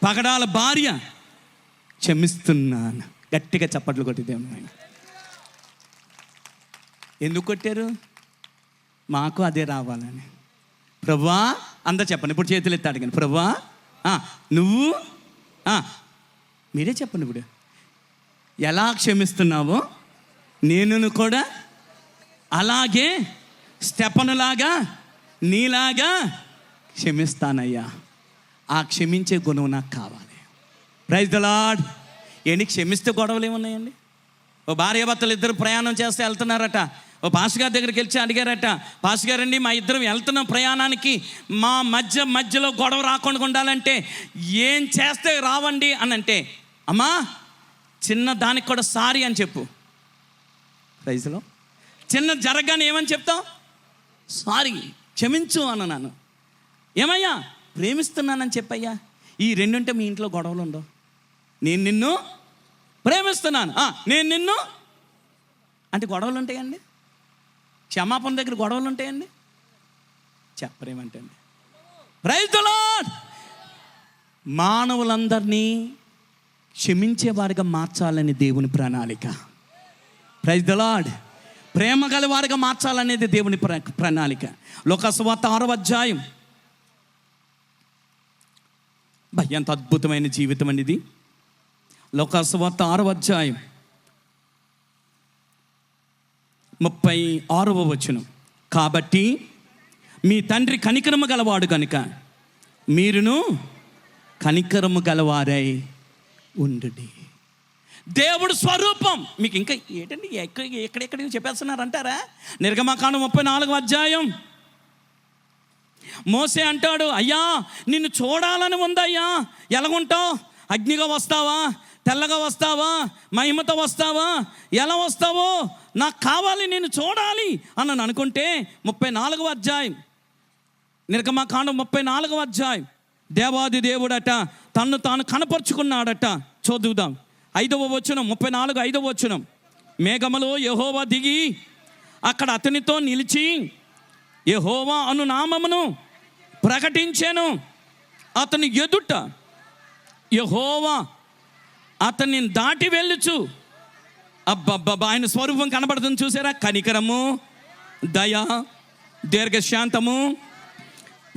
పగడాల భార్య, క్షమిస్తున్నాను. గట్టిగా చప్పట్లు కొట్టి దేవుని ఆయన. ఎందుకు కొట్టారు? మాకు అదే రావాలని. ప్రభువా అందరూ చెప్పండి, ఇప్పుడు చేతులు ఎత్తి అడిగాను. ప్రభువా నువ్వు మీరే చెప్పండి, ఇప్పుడు ఎలా క్షమిస్తున్నావో నేను కూడా అలాగే స్టెఫనులాగా నీలాగా క్షమిస్తానయ్యా. ఆ క్షమించే గుణం నాకు కావాలి. Praise the Lord. ఏంటి క్షమిస్తే గొడవలు ఏమున్నాయండి? ఓ భార్యాభర్తలు ఇద్దరు ప్రయాణం చేస్తే వెళ్తున్నారట. ఓ పాస్టర్ గారి దగ్గరికి వెళ్ళి అడిగారట, పాస్టర్ గారండి మా ఇద్దరం వెళ్తున్నాం ప్రయాణానికి, మా మధ్యలో గొడవ రాకుండా ఉండాలంటే ఏం చేస్తే రావండి అని అంటే, అమ్మా చిన్న దానికి కూడా సారీ అని చెప్పు. ప్రైజ్లో చిన్న జరగగానే ఏమని చెప్తావు? సారీ, క్షమించు అన్నాను. ఏమయ్యా ప్రేమిస్తున్నానని చెప్పయ్యా. ఈ రెండుంటే మీ ఇంట్లో గొడవలు ఉండవు. నేను నిన్ను ప్రేమిస్తున్నాను, నేను నిన్ను అంటే గొడవలు ఉంటాయండి? క్షమాపణ దగ్గర గొడవలు ఉంటాయండి? చెప్పరేమంటే అండి. Praise the lord. మానవులందరినీ క్షమించేవారిగా మార్చాలని దేవుని ప్రణాళిక. Praise the lord. ప్రేమ గలవారిగా మార్చాలనేది దేవుని ప్రణాళిక. లోకాసువార్త 6వ అధ్యాయం. ఎంత అద్భుతమైన జీవితం అండి ఇది. లోకాసువార్త 6వ అధ్యాయం 36వ వచనం. కాబట్టి మీ తండ్రి కనికరము గలవాడు కనుక మీరును కనికరము గలవారై ఉండుడి. దేవుడు స్వరూపం మీకు ఇంకా ఏంటండి ఎక్కడెక్కడికి చెప్పేస్తున్నారంటారా? నిర్గమకాండం 34వ అధ్యాయం. మోసే అంటాడు, అయ్యా నిన్ను చూడాలని ఉందయ్యా. ఎలాగుంటావు? అగ్నిగా వస్తావా? తెల్లగా వస్తావా? మహిమతో వస్తావా? ఎలా వస్తావో నాకు కావాలి, నేను చూడాలి అని అనుకుంటే 34వ అధ్యాయం నిర్గమకాండం 34వ అధ్యాయం. దేవాది దేవుడట తన్ను తాను కనపరుచుకున్నాడట. చదువుదాం 5వ వచనం, 34 5వ వచనం. మేఘములో యెహోవా దిగి అక్కడ అతనితో నిలిచి యెహోవా అను నామమును ప్రకటించాను. అతని ఎదుట యెహోవా అతన్ని దాటి వెళ్ళుచు. అబ్బబ్బబ్బా, ఆయన స్వరూపం కనబడుతుంది చూసారా? కనికరము, దయ, దీర్ఘశాంతము,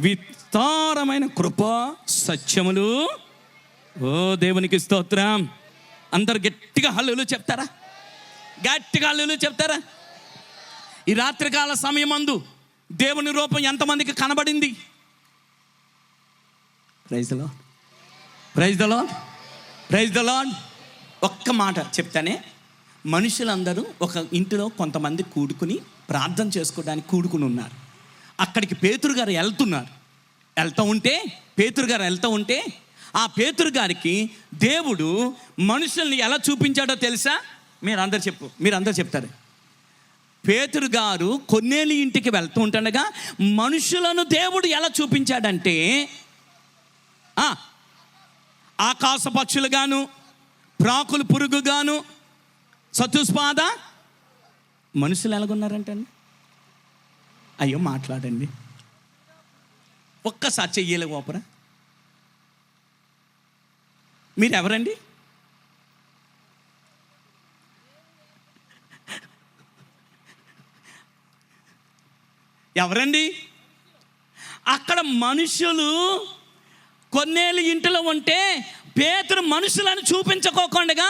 విస్తారమైన కృప, సత్యములు. ఓ దేవునికి స్తోత్రం. అందరు గట్టిగా హల్లేలూయా చెప్తారా? గట్టిగా హల్లేలూయా చెప్తారా? ఈ రాత్రికాల సమయమందు దేవుని రూపం ఎంతమందికి కనబడింది? Praise the Lord. Praise the Lord. Praise the Lord. ఒక్క మాట చెప్తానే. మనుషులందరూ ఒక ఇంటిలో కొంతమంది కూడుకుని ప్రార్థన చేసుకోవడానికి కూడుకుని ఉన్నారు. అక్కడికి పేతురు గారు వెళ్తూ ఉంటే ఆ పేతురు గారికి దేవుడు మనుషుల్ని ఎలా చూపించాడో తెలుసా? మీరందరూ చెప్తారు. పేతురు గారు కొర్నేలి ఇంటికి వెళ్తూ ఉంటుండగా మనుషులను దేవుడు ఎలా చూపించాడంటే ఆకాశ పక్షులుగాను, ప్రాకులు పురుగుగాను, చతుస్పాద మనుషులు ఎలాగున్నారంటండి? అయ్యో మాట్లాడండి. ఒక్కసారి చెయ్యలే ఓపరా. మీరెవరండి? ఎవరండి? అక్కడ మనుషులు కొన్నేళ్ళు ఇంటిలో ఉంటే పేతురు మనుషులను చూపించుకోకుండా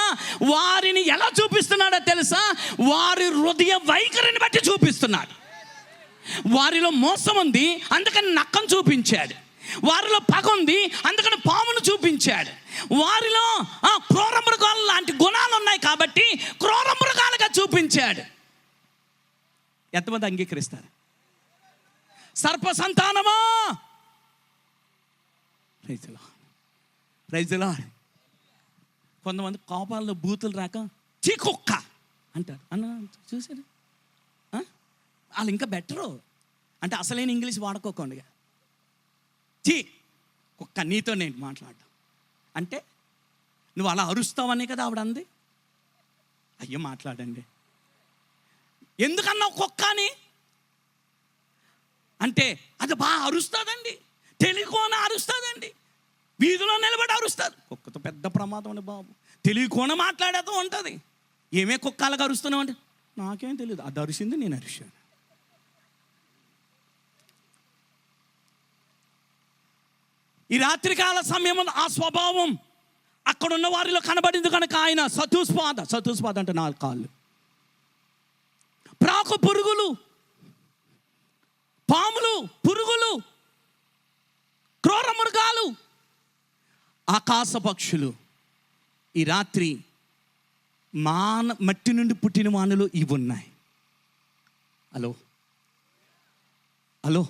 వారిని ఎలా చూపిస్తున్నాడో తెలుసా? వారి హృదయ వైఖరిని బట్టి చూపిస్తున్నాడు. వారిలో మోసం ఉంది, అందుకని నక్కను చూపించాడు. వారిలో పగ ఉంది, అందుకని పామును చూపించాడు. వారిలో క్రూర మృగాలు లాంటి గుణాలు ఉన్నాయి కాబట్టి క్రూర మృగాలుగా చూపించాడు. ఎంతమంది అంగీకరిస్తారు? సర్ప సంతానమా, ప్రైజ్ ది లార్డ్. కొంతమంది కోపాల్లో బూతులు రాక చీకుక్క అంటారు. చూసారు? వాళ్ళు ఇంకా బెటరు. అంటే అసలైన ఇంగ్లీష్ వాడుకోకుండా చీ కుక్క నీతో నేను మాట్లాడడం అంటే నువ్వు అలా అరుస్తావనే కదా ఆవిడ అంది. అయ్యో మాట్లాడండి. ఎందుకన్నావు కుక్క అని అంటే అది బాగా అరుస్తుందండి, తెలియకోన అరుస్తుందండి, వీధిలో నిలబడి అరుస్తారు. కుక్కతో పెద్ద ప్రమాదం అండి బాబు. తెలియకుండా మాట్లాడేస్తూ ఉంటుంది. ఏమే కుక్కలాగా అరుస్తున్నావు అంటే నాకేం తెలియదు, అది అరిసింది నేను అరిశాను. ఈ రాత్రికాల సమయం ఆ స్వభావం అక్కడ ఉన్న వారిలో కనబడింది కనుక ఆయన సతుస్పాద అంటే 4 కాళ్ళు, ప్రాకు పురుగులు, పాములు, పురుగులు, క్రూర మృగాలు, ఆకాశ పక్షులు. ఈ రాత్రి మట్టి నుండి పుట్టిన మానవులు ఇవి ఉన్నాయి. హలో హలో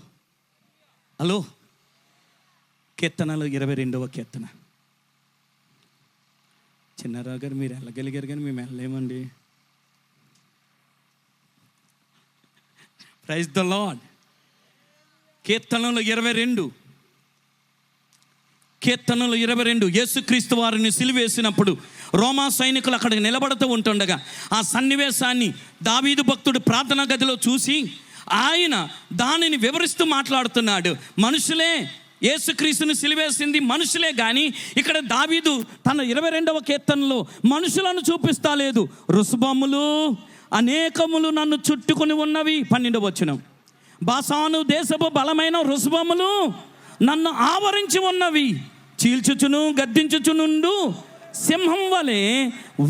హలో కీర్తనలు 22వ కీర్తన. చిన్నారావు గారు మీరు వెళ్ళగలిగారు కానీ మేము వెళ్ళలేమండి. Praise the lord. కీర్తనలు 22 యేసుక్రీస్తు వారిని సిలువేసినప్పుడు రోమా సైనికులు అక్కడికి నిలబడుతూ ఉంటుండగా ఆ సన్నివేశాన్ని దావీదు భక్తుడు ప్రార్థనా గదిలో చూసి ఆయన దానిని వివరిస్తూ మాట్లాడుతున్నాడు. మనుషులే యేసుక్రీస్తుని సిలువేసింది, మనుషులే. కానీ ఇక్కడ దావీదు తన 22వ కీర్తనలో మనుషులను చూపిస్తా లేదు. రుసుబొమ్మలు అనేకములు నన్ను చుట్టుకొని ఉన్నవి. 12వ వచనం, బాసాను దేశపు బలమైన రుసుబొమ్మలు నన్ను ఆవరించి ఉన్నవి. చీల్చుచును గద్దించుచునుండు సింహం వలె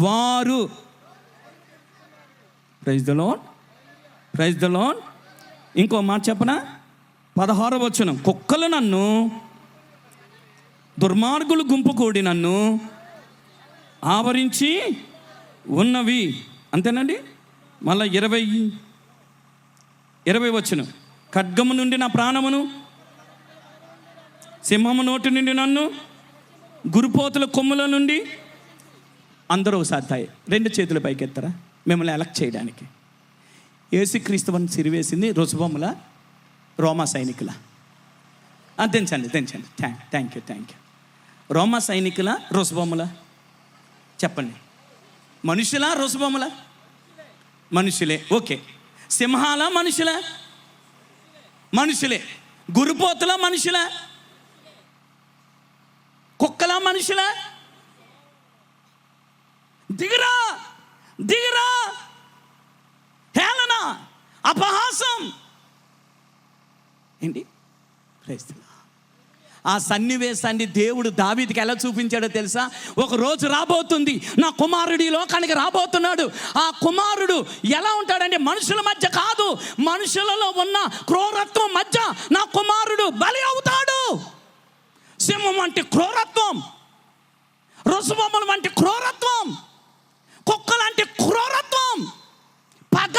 వారు. Praise the lord, praise the Lord. ఇంకో మాట చెప్పనా? 16వ వచనం, కుక్కలు నన్ను, దుర్మార్గులు గుంపు కూడి నన్ను ఆవరించి ఉన్నవి. అంతేనండి. మళ్ళీ 20 వచనం, ఖడ్గము నుండి నా ప్రాణమును, సింహము నోటి నుండి నన్ను, గురుపోతుల కొమ్ముల నుండి. అందరూ ఒకసారి 2 చేతుల పైకి ఎత్తరా మిమ్మల్ని ఎలక్ట్ చేయడానికి. యేసుక్రీస్తుని సిరివేసింది రుసుబొమ్మల, రోమా సైనికుల? దించండి థ్యాంక్ యూ. రోమా సైనికుల, రుసుబొమ్మల? చెప్పండి. మనుషులా రుసుబొమ్మల? మనుషులే. ఓకే. సింహాల మనుషుల? మనుషులే. గురుపోతుల మనుషుల? కుక్కల మనుషుల? దిగురా హేళన, అపహాసం ఏంటి? ఆ సన్నివేశాన్ని దేవుడు దావీదుకి ఎలా చూపించాడో తెలుసా? ఒక రోజు రాబోతుంది, నా కుమారుడు ఈ లోకానికి రాబోతున్నాడు. ఆ కుమారుడు ఎలా ఉంటాడంటే మనుషుల మధ్య కాదు, మనుషులలో ఉన్న క్రూరత్వం మధ్య నా కుమారుడు బలి అవుతాడు. సింహం అంటే క్రూరత్వం, రుసుబొమ్మలు అంటే క్రూరత్వం, కుక్కలు అంటే క్రూరత్వం, పగ.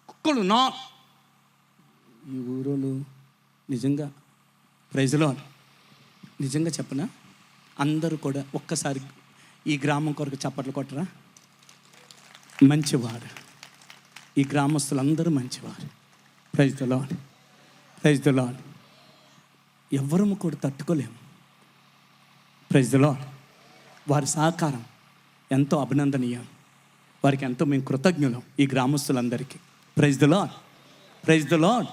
కుక్కలు ఈ ఊరోళ్ళు నిజంగా, ప్రైజ్ లార్డ్, నిజంగా చెప్పనా, అందరూ కూడా ఒక్కసారి ఈ గ్రామం కొరకు చప్పట్లు కొట్టరా? మంచివారు, ఈ గ్రామస్తులందరూ మంచివారు. Praise the lord, praise the lord. ఎవ్వరము కూడా తట్టుకోలేము. Praise the lord. వారి సహకారం ఎంతో అభినందనీయం. వారికి ఎంతో మేము కృతజ్ఞులం, ఈ గ్రామస్తులందరికీ. Praise the lord, praise the lord.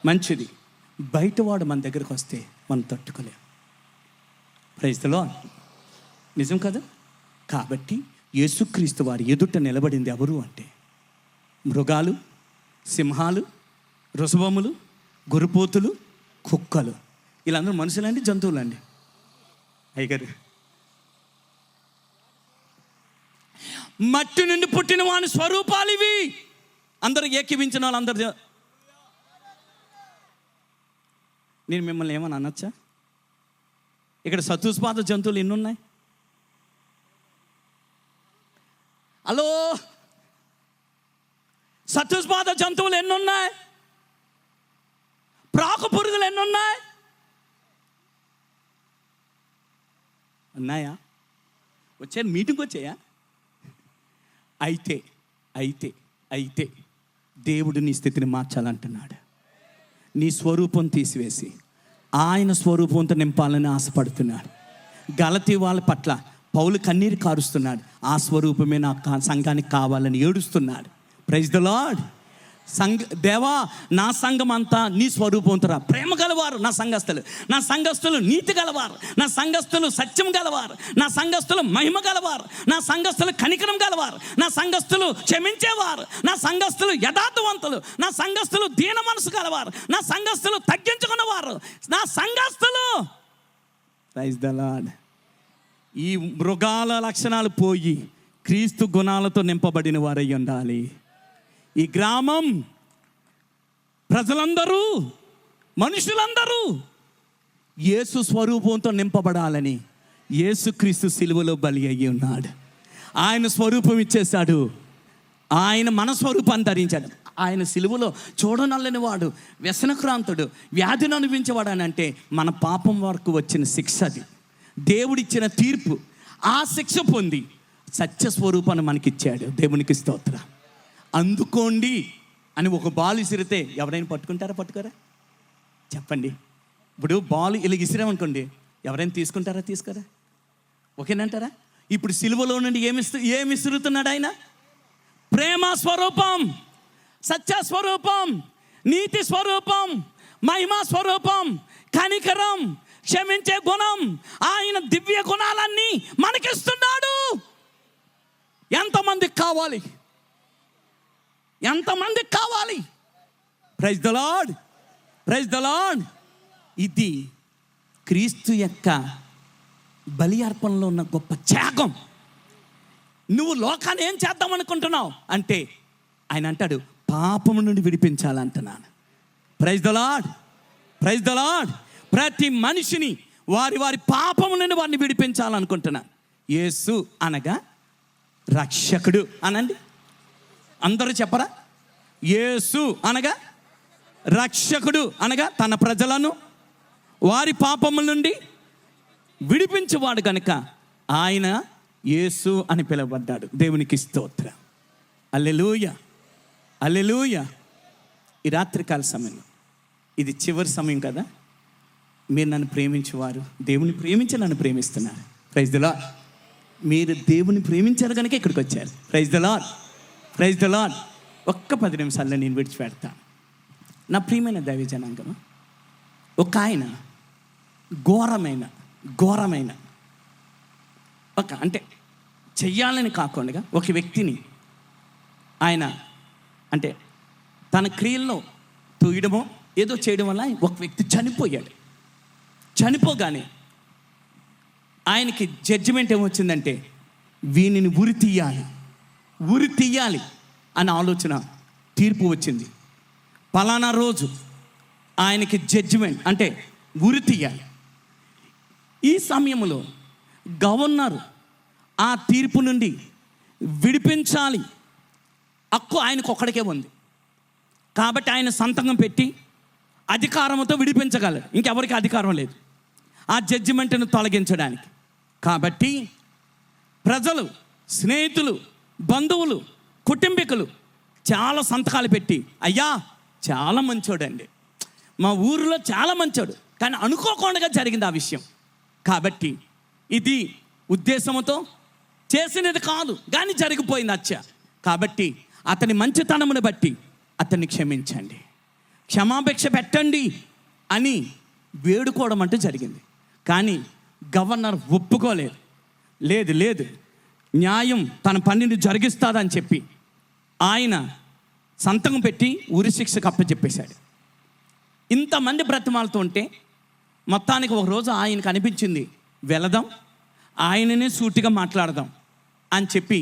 మంచిది. బయటవాడు మన దగ్గరకు వస్తే మనం తట్టుకోలేం. Praise the lord. నిజం కదా? కాబట్టి యేసుక్రీస్తు వారి ఎదుట నిలబడింది ఎవరు అంటే మృగాలు, సింహాలు, రుసుబొమ్మలు, గురుపోతులు, కుక్కలు. వీళ్ళందరూ మనుషులండి, జంతువులండి? అయ్యగారు, మట్టి నుండి పుట్టిన వాని స్వరూపాలు ఇవి. అందరూ ఏకీవించిన వాళ్ళందరూ. నేను మిమ్మల్ని ఏమని అనొచ్చా? ఇక్కడ చతుస్పాద జంతువులు ఎన్ని ఉన్నాయి? హలో, చతుస్పాద జంతువులు ఎన్ని ఉన్నాయి? ప్రాకు పురుగులు ఎన్ని ఉన్నాయి? ఉన్నాయా? వచ్చారు, మీటింగ్కి వచ్చాయా? అయితే అయితే అయితే దేవుడు నీ స్థితిని మార్చాలంటున్నాడు. నీ స్వరూపం తీసివేసి ఆయన స్వరూపంతో నింపాలని ఆశపడుతున్నాడు. గలతీ వాళ్ళ పట్ల పౌలు కన్నీరు కారుస్తున్నాడు. ఆ స్వరూపమే నా సంఘానికి కావాలని ఏడుస్తున్నాడు. Praise the Lord. దేవా, నా సంఘం అంతా నీ స్వరూపంతరా. ప్రేమ గలవారు నా సంఘస్థులు, నా సంఘస్థులు నీతి గలవారు, నా సంఘస్థులు సత్యం గలవారు, నా సంఘస్థులు మహిమ గలవారు, నా సంఘస్థులు కనికరం గలవారు, నా సంఘస్థులు క్షమించేవారు, నా సంఘస్థులు యథార్థవంతులు, నా సంఘస్థులు దీన మనసు గలవారు, నా సంఘస్థులు తగ్గించుకున్నవారు, నా సంఘస్థులు. Praise the Lord. ఈ మృగాల లక్షణాలు పోయి క్రీస్తు గుణాలతో నింపబడిన వారై ఉండాలి. ఈ గ్రామం ప్రజలందరూ, మనుషులందరూ యేసు స్వరూపంతో నింపబడాలని యేసుక్రీస్తు సిలువలో బలి అయ్యి ఉన్నాడు. ఆయన స్వరూపం ఇచ్చేశాడు. ఆయన మన స్వరూపాన్ని ధరించాడు. ఆయన సిలువలో చూడనల్లని వాడు, వ్యసనక్రాంతుడు, వ్యాధిని అనుభవించేవాడు అని అంటే మన పాపం వరకు వచ్చిన శిక్ష అది. దేవుడిచ్చిన తీర్పు. ఆ శిక్ష పొంది సత్య స్వరూపాన్ని మనకిచ్చాడు. దేవునికి స్తోత్రం. అందుకోండి అని ఒక బాల్ విసిరితే ఎవరైనా పట్టుకోరా? చెప్పండి. ఇప్పుడు బాల్ ఇలా విసిరామనుకోండి, ఎవరైనా తీసుకోరా? ఓకేనంటారా? ఇప్పుడు సిలువలో నుండి ఏమి విసురుతున్నాడు ఆయన? ప్రేమ స్వరూపం, సత్య స్వరూపం, నీతి స్వరూపం, మహిమా స్వరూపం, కనికరం, క్షమించే గుణం, ఆయన దివ్య గుణాలన్నీ మనకిస్తున్నాడు. ఎంతమందికి కావాలి? Praise the lord, praise the Lord. ఇది క్రీస్తు యొక్క బలి అర్పణలో ఉన్న గొప్ప త్యాగం. నువ్వు లోకాన్ని ఏం చేద్దాం అనుకుంటున్నావు అంటే ఆయన అంటాడు, పాపము నుండి విడిపించాలంటున్నాను. Praise the lord, praise the lord. ప్రతి మనిషిని వారి పాపము నుండి వారిని విడిపించాలనుకుంటున్నాను. యేసు అనగా రక్షకుడు అనండి. అందరూ చెప్పరా? యేసు అనగా రక్షకుడు, అనగా తన ప్రజలను వారి పాపముల నుండి విడిపించేవాడు కనుక ఆయన యేసు అని పిలువబడ్డాడు. దేవునికి స్తోత్రం. హల్లెలూయా, హల్లెలూయా. ఈ రాత్రికాల సమయంలో ఇది చివరి సమయం కదా. మీరు నన్ను ప్రేమించేవారు దేవుని ప్రేమించి నన్ను ప్రేమిస్తున్నారు. Praise the lord. మీరు దేవుని ప్రేమించారు కనుక ఇక్కడికి వచ్చారు. Praise the lord, praise the lord. ఒక్క 10 నిమిషాల్లో నేను విడిచిపెడతాను. నా ప్రియమైన దైవ జనాంగం, ఒక ఆయన ఘోరమైన అంటే చెయ్యాలని కాకుండా ఒక వ్యక్తిని ఆయన అంటే తన క్రియల్లో తూయడమో ఏదో చేయడం వల్ల ఒక వ్యక్తి చనిపోయాడు. చనిపోగానే ఆయనకి జడ్జిమెంట్ ఏమొచ్చిందంటే వీనిని ఉరి తీయాలి అనే ఆలోచన, తీర్పు వచ్చింది. పలానా రోజు ఆయనకి జడ్జిమెంట్ అంటే ఉరి తీయాలి. ఈ సమయంలో గవర్నర్ ఆ తీర్పు నుండి విడిపించాలి హక్కు ఆయనకు ఒక్కడికే ఉంది. కాబట్టి ఆయన సంతకం పెట్టి అధికారంతో విడిపించగలరు. ఇంకెవరికి అధికారం లేదు ఆ జడ్జిమెంట్ను తొలగించడానికి. కాబట్టి ప్రజలు, స్నేహితులు, బంధువులు, కుటుంబీకులు చాలా సంతకాలు పెట్టి, అయ్యా చాలా మంచోడండి, మా ఊరిలో చాలా మంచోడు, కానీ అనుకోకుండా జరిగింది ఆ విషయం. కాబట్టి ఇది ఉద్దేశంతో చేసినది కాదు, కానీ జరిగిపోయింది కాబట్టి అతని మంచితనమును బట్టి అతన్ని క్షమించండి, క్షమాపేక్ష పెట్టండి అని వేడుకోవడం అంటూ జరిగింది. కానీ గవర్నర్ ఒప్పుకోలేదు. లేదు న్యాయం తన పనిని జరిగిస్తాదని చెప్పి ఆయన సంతకం పెట్టి ఉరి శిక్షకు అప్పచెప్పేశాడు. ఇంతమంది బ్రతిమాలతో ఉంటే మొత్తానికి ఒకరోజు ఆయనకు అనిపించింది, వెళదాం, ఆయననే సూటిగా మాట్లాడదాం అని చెప్పి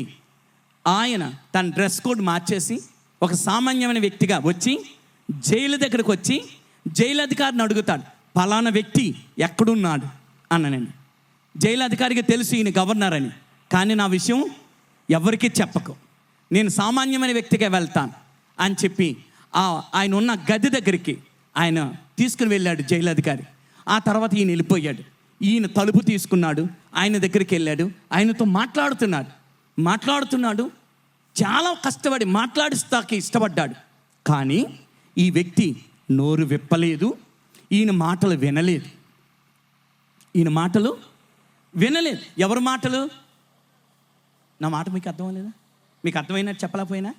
ఆయన తన డ్రెస్ కోడ్ మార్చేసి ఒక సామాన్యమైన వ్యక్తిగా వచ్చి జైలు దగ్గరకు వచ్చి జైలు అధికారిని అడుగుతాడు, పలానా వ్యక్తి ఎక్కడున్నాడు అన్ననండి. జైలు అధికారికి తెలుసు ఈయన గవర్నర్ అని, కానీ నా విషయం ఎవరికీ చెప్పకు, నేను సామాన్యమైన వ్యక్తిగా వెళ్తాను అని చెప్పి ఆయన ఉన్న గది దగ్గరికి ఆయన తీసుకుని వెళ్ళాడు జైలు అధికారి. ఆ తర్వాత ఈయన వెళ్ళిపోయాడు. ఈయన తలుపు తీసుకున్నాడు, ఆయన దగ్గరికి వెళ్ళాడు, ఆయనతో మాట్లాడుతున్నాడు. చాలా కష్టపడి మాట్లాడిస్తాకి ఇష్టపడ్డాడు. కానీ ఈ వ్యక్తి నోరు విప్పలేదు, ఈయన మాటలు వినలేదు. ఎవరి మాటలు? నా మాట మీకు అర్థం లేదా? మీకు అర్థమైనట్టు చెప్పలేకపోయినా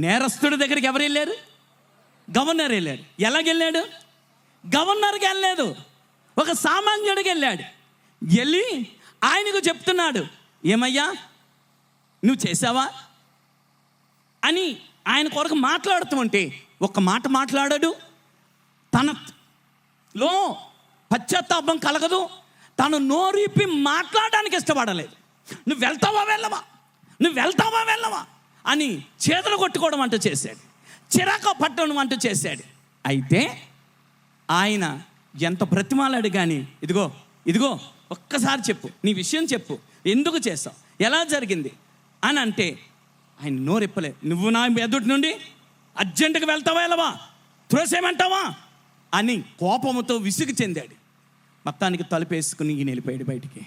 నేరస్తుడి దగ్గరికి ఎవరు వెళ్ళారు? గవర్నర్ వెళ్ళాడు. ఎలాగెళ్ళాడు? గవర్నర్కి వెళ్ళలేదు, ఒక సామాన్యుడికి వెళ్ళాడు. వెళ్ళి ఆయనకు చెప్తున్నాడు, ఏమయ్యా నువ్వు చేసావా అని ఆయన కొరకు మాట్లాడుతూ ఉంటే ఒక్క మాట మాట్లాడాడు. తనలో పశ్చాత్తాపం కలగదు, తను నోరిప్పి మాట్లాడడానికి ఇష్టపడలేదు. నువ్వు వెళ్తావా వెళ్ళవా, నువ్వు వెళ్తావా వెళ్ళవా అని చేతులు కొట్టుకోవడం అంటూ చేశాడు, చిరాకు పట్టడం అంటూ చేశాడు. అయితే ఆయన ఎంత బ్రతిమాలాడు కానీ, ఇదిగో ఇదిగో ఒక్కసారి చెప్పు, నీ విషయం చెప్పు, ఎందుకు చేస్తావు, ఎలా జరిగింది అని అంటే ఆయన నోరెప్పలేదు. నువ్వు నా ఎదుటి నుండి అర్జెంటుగా వెళ్తావా వెళ్ళవా, త్రోసేయమంటావా అని కోపంతో విసుగు చెందాడు. మొత్తానికి తలుపేసుకుని ఈయన వెళ్ళిపోయాడు బయటికి.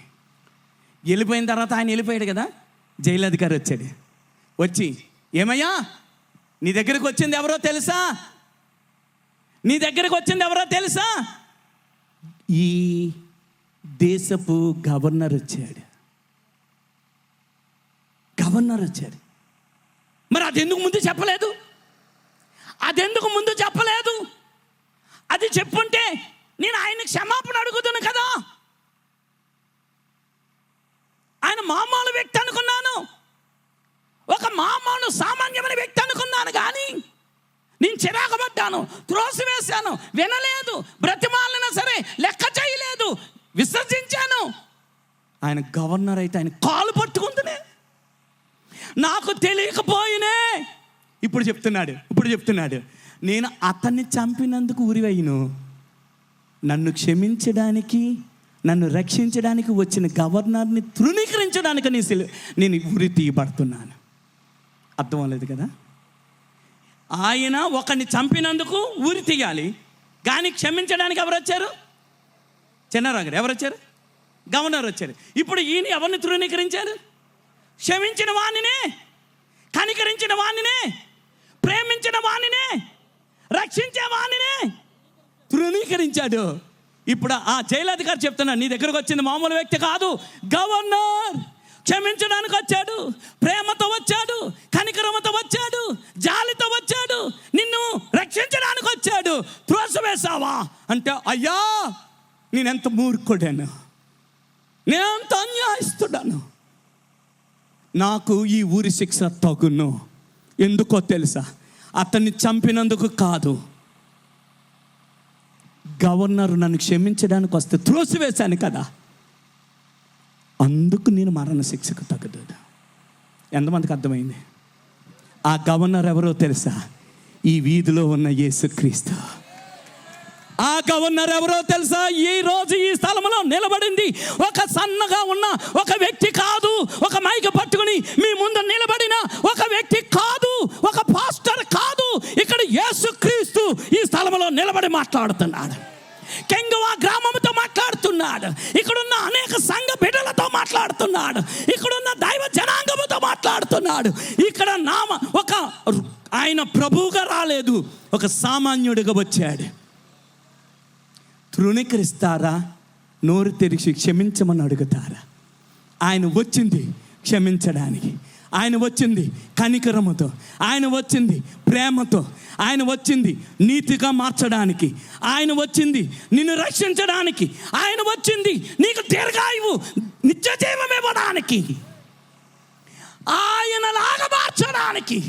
వెళ్ళిపోయిన తర్వాత ఆయన వెళ్ళిపోయాడు కదా, జైలు అధికారి వచ్చాడు. వచ్చి, ఏమయ్యా నీ దగ్గరికి వచ్చింది ఎవరో తెలుసా, నీ దగ్గరికి వచ్చింది ఎవరో తెలుసా? ఈ దేశపు గవర్నర్ వచ్చాడు. గవర్నర్ వచ్చాడు. మరి అదెందుకు ముందు చెప్పలేదు? అదెందుకు ముందు చెప్పలేదు? అది చెప్పుంటే నేను ఆయన క్షమాపణ అడుగుతాను కదా. ఆయన మామూలు వ్యక్తి అనుకున్నాను, ఒక మామూలు సామాన్యమైన వ్యక్తి అనుకున్నాను, కానీ నేను చిరాకు పడ్డాను, త్రోసివేశాను, వినలేదు, బ్రతిమాలినా సరే లెక్క చేయలేదు, విసర్జించాను. ఆయన గవర్నర్ అయితే ఆయన కాలు పట్టుకుంటునే, నాకు తెలియకపోయినే ఇప్పుడు చెప్తున్నాడు నేను అతన్ని చంపినందుకు ఉరివయ్యను, నన్ను క్షమించడానికి, నన్ను రక్షించడానికి వచ్చిన గవర్నర్ని తృణీకరించడానికి నేను ఉరి తీయబడుతున్నాను. అర్థం అవ్వలేదు కదా? ఆయన ఒకరిని చంపినందుకు ఉరి తీయాలి, కానీ క్షమించడానికి ఎవరు వచ్చారు? చిన్నారావు గారు ఎవరు వచ్చారు? గవర్నర్ వచ్చారు. ఇప్పుడు ఈయన ఎవరిని తృణీకరించారు? క్షమించిన వాణినే, కనికరించిన వాణినే, ప్రేమించిన వాణినే, రక్షించే వాణినే తృణీకరించాడు. ఇప్పుడు ఆ జైలు అధికారి చెప్తున్నా, నీ దగ్గరకు వచ్చింది మామూలు వ్యక్తి కాదు, గవర్నర్. క్షమించడానికి వచ్చాడు, ప్రేమతో వచ్చాడు, కనికరమతో వచ్చాడు, జాలితో వచ్చాడు, నిన్ను రక్షించడానికి వచ్చాడు. త్రోసివేశావా అంటే, అయ్యా నేనెంత మూర్ఖుడాను, నేనెంత అన్యాయస్తుడాను, నాకు ఈ ఊరి శిక్ష తగును. ఎందుకో తెలుసా? అతన్ని చంపినందుకు కాదు, గవర్నర్ నన్ను క్షమించడానికి వస్తే త్రోసివేశాను కదా, అందుకు నేను మరణ శిక్షకు తగ్గదు. ఎంతమందికి అర్థమైంది? ఆ గవర్నర్ ఎవరో తెలుసా? ఈ వీధిలో ఉన్న యేసుక్రీస్తు. ఆ గవర్నర్ ఎవరో తెలుసా? ఈ రోజు ఈ స్థలంలో నిలబడింది ఒక సన్నగా ఉన్న ఒక వ్యక్తి కాదు, ఒక మైక్ పట్టుకుని మీ ముందు నిలబడిన ఒక వ్యక్తి కాదు, ఒక పాస్టర్ కాదు. ఇక్కడ యేసుక్రీస్తు ఈ స్థలంలో నిలబడి మాట్లాడుతున్నాడు. కెంగవా గ్రామంతో మాట్లాడుతున్నాడు, ఇక్కడున్న అనేక సంఘ బిడ్డలతో మాట్లాడుతున్నాడు, ఇక్కడున్న దైవ జనాంగముతో మాట్లాడుతున్నాడు. ఇక్కడ ఒక ఆయన ప్రభువుగా రాలేదు, ఒక సామాన్యుడిగా వచ్చాడు. తృణీకరిస్తారా? నోరు తెరిచి క్షమించమని అడుగుతారా? ఆయన వచ్చింది క్షమించడానికి, ఆయన వచ్చింది కనికరముతో, ఆయన వచ్చింది ప్రేమతో, ఆయన వచ్చింది నీతిగా మార్చడానికి, ఆయన వచ్చింది నిన్ను రక్షించడానికి, ఆయన వచ్చింది నీకు దీర్ఘాయువు నిత్య జీవం ఇవ్వడానికి, ఆయనలాగా మార్చడానికి.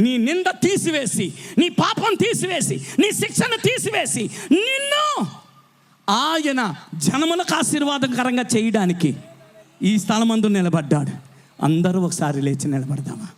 నీ నింద తీసివేసి, నీ పాపం తీసివేసి, నీ శిక్షను తీసివేసి నిన్ను ఆయన జనములకు ఆశీర్వాదకరంగా చేయడానికి ఈ స్థలమందు నిలబడ్డాడు. అందరూ ఒకసారి లేచి నిలబడదామా?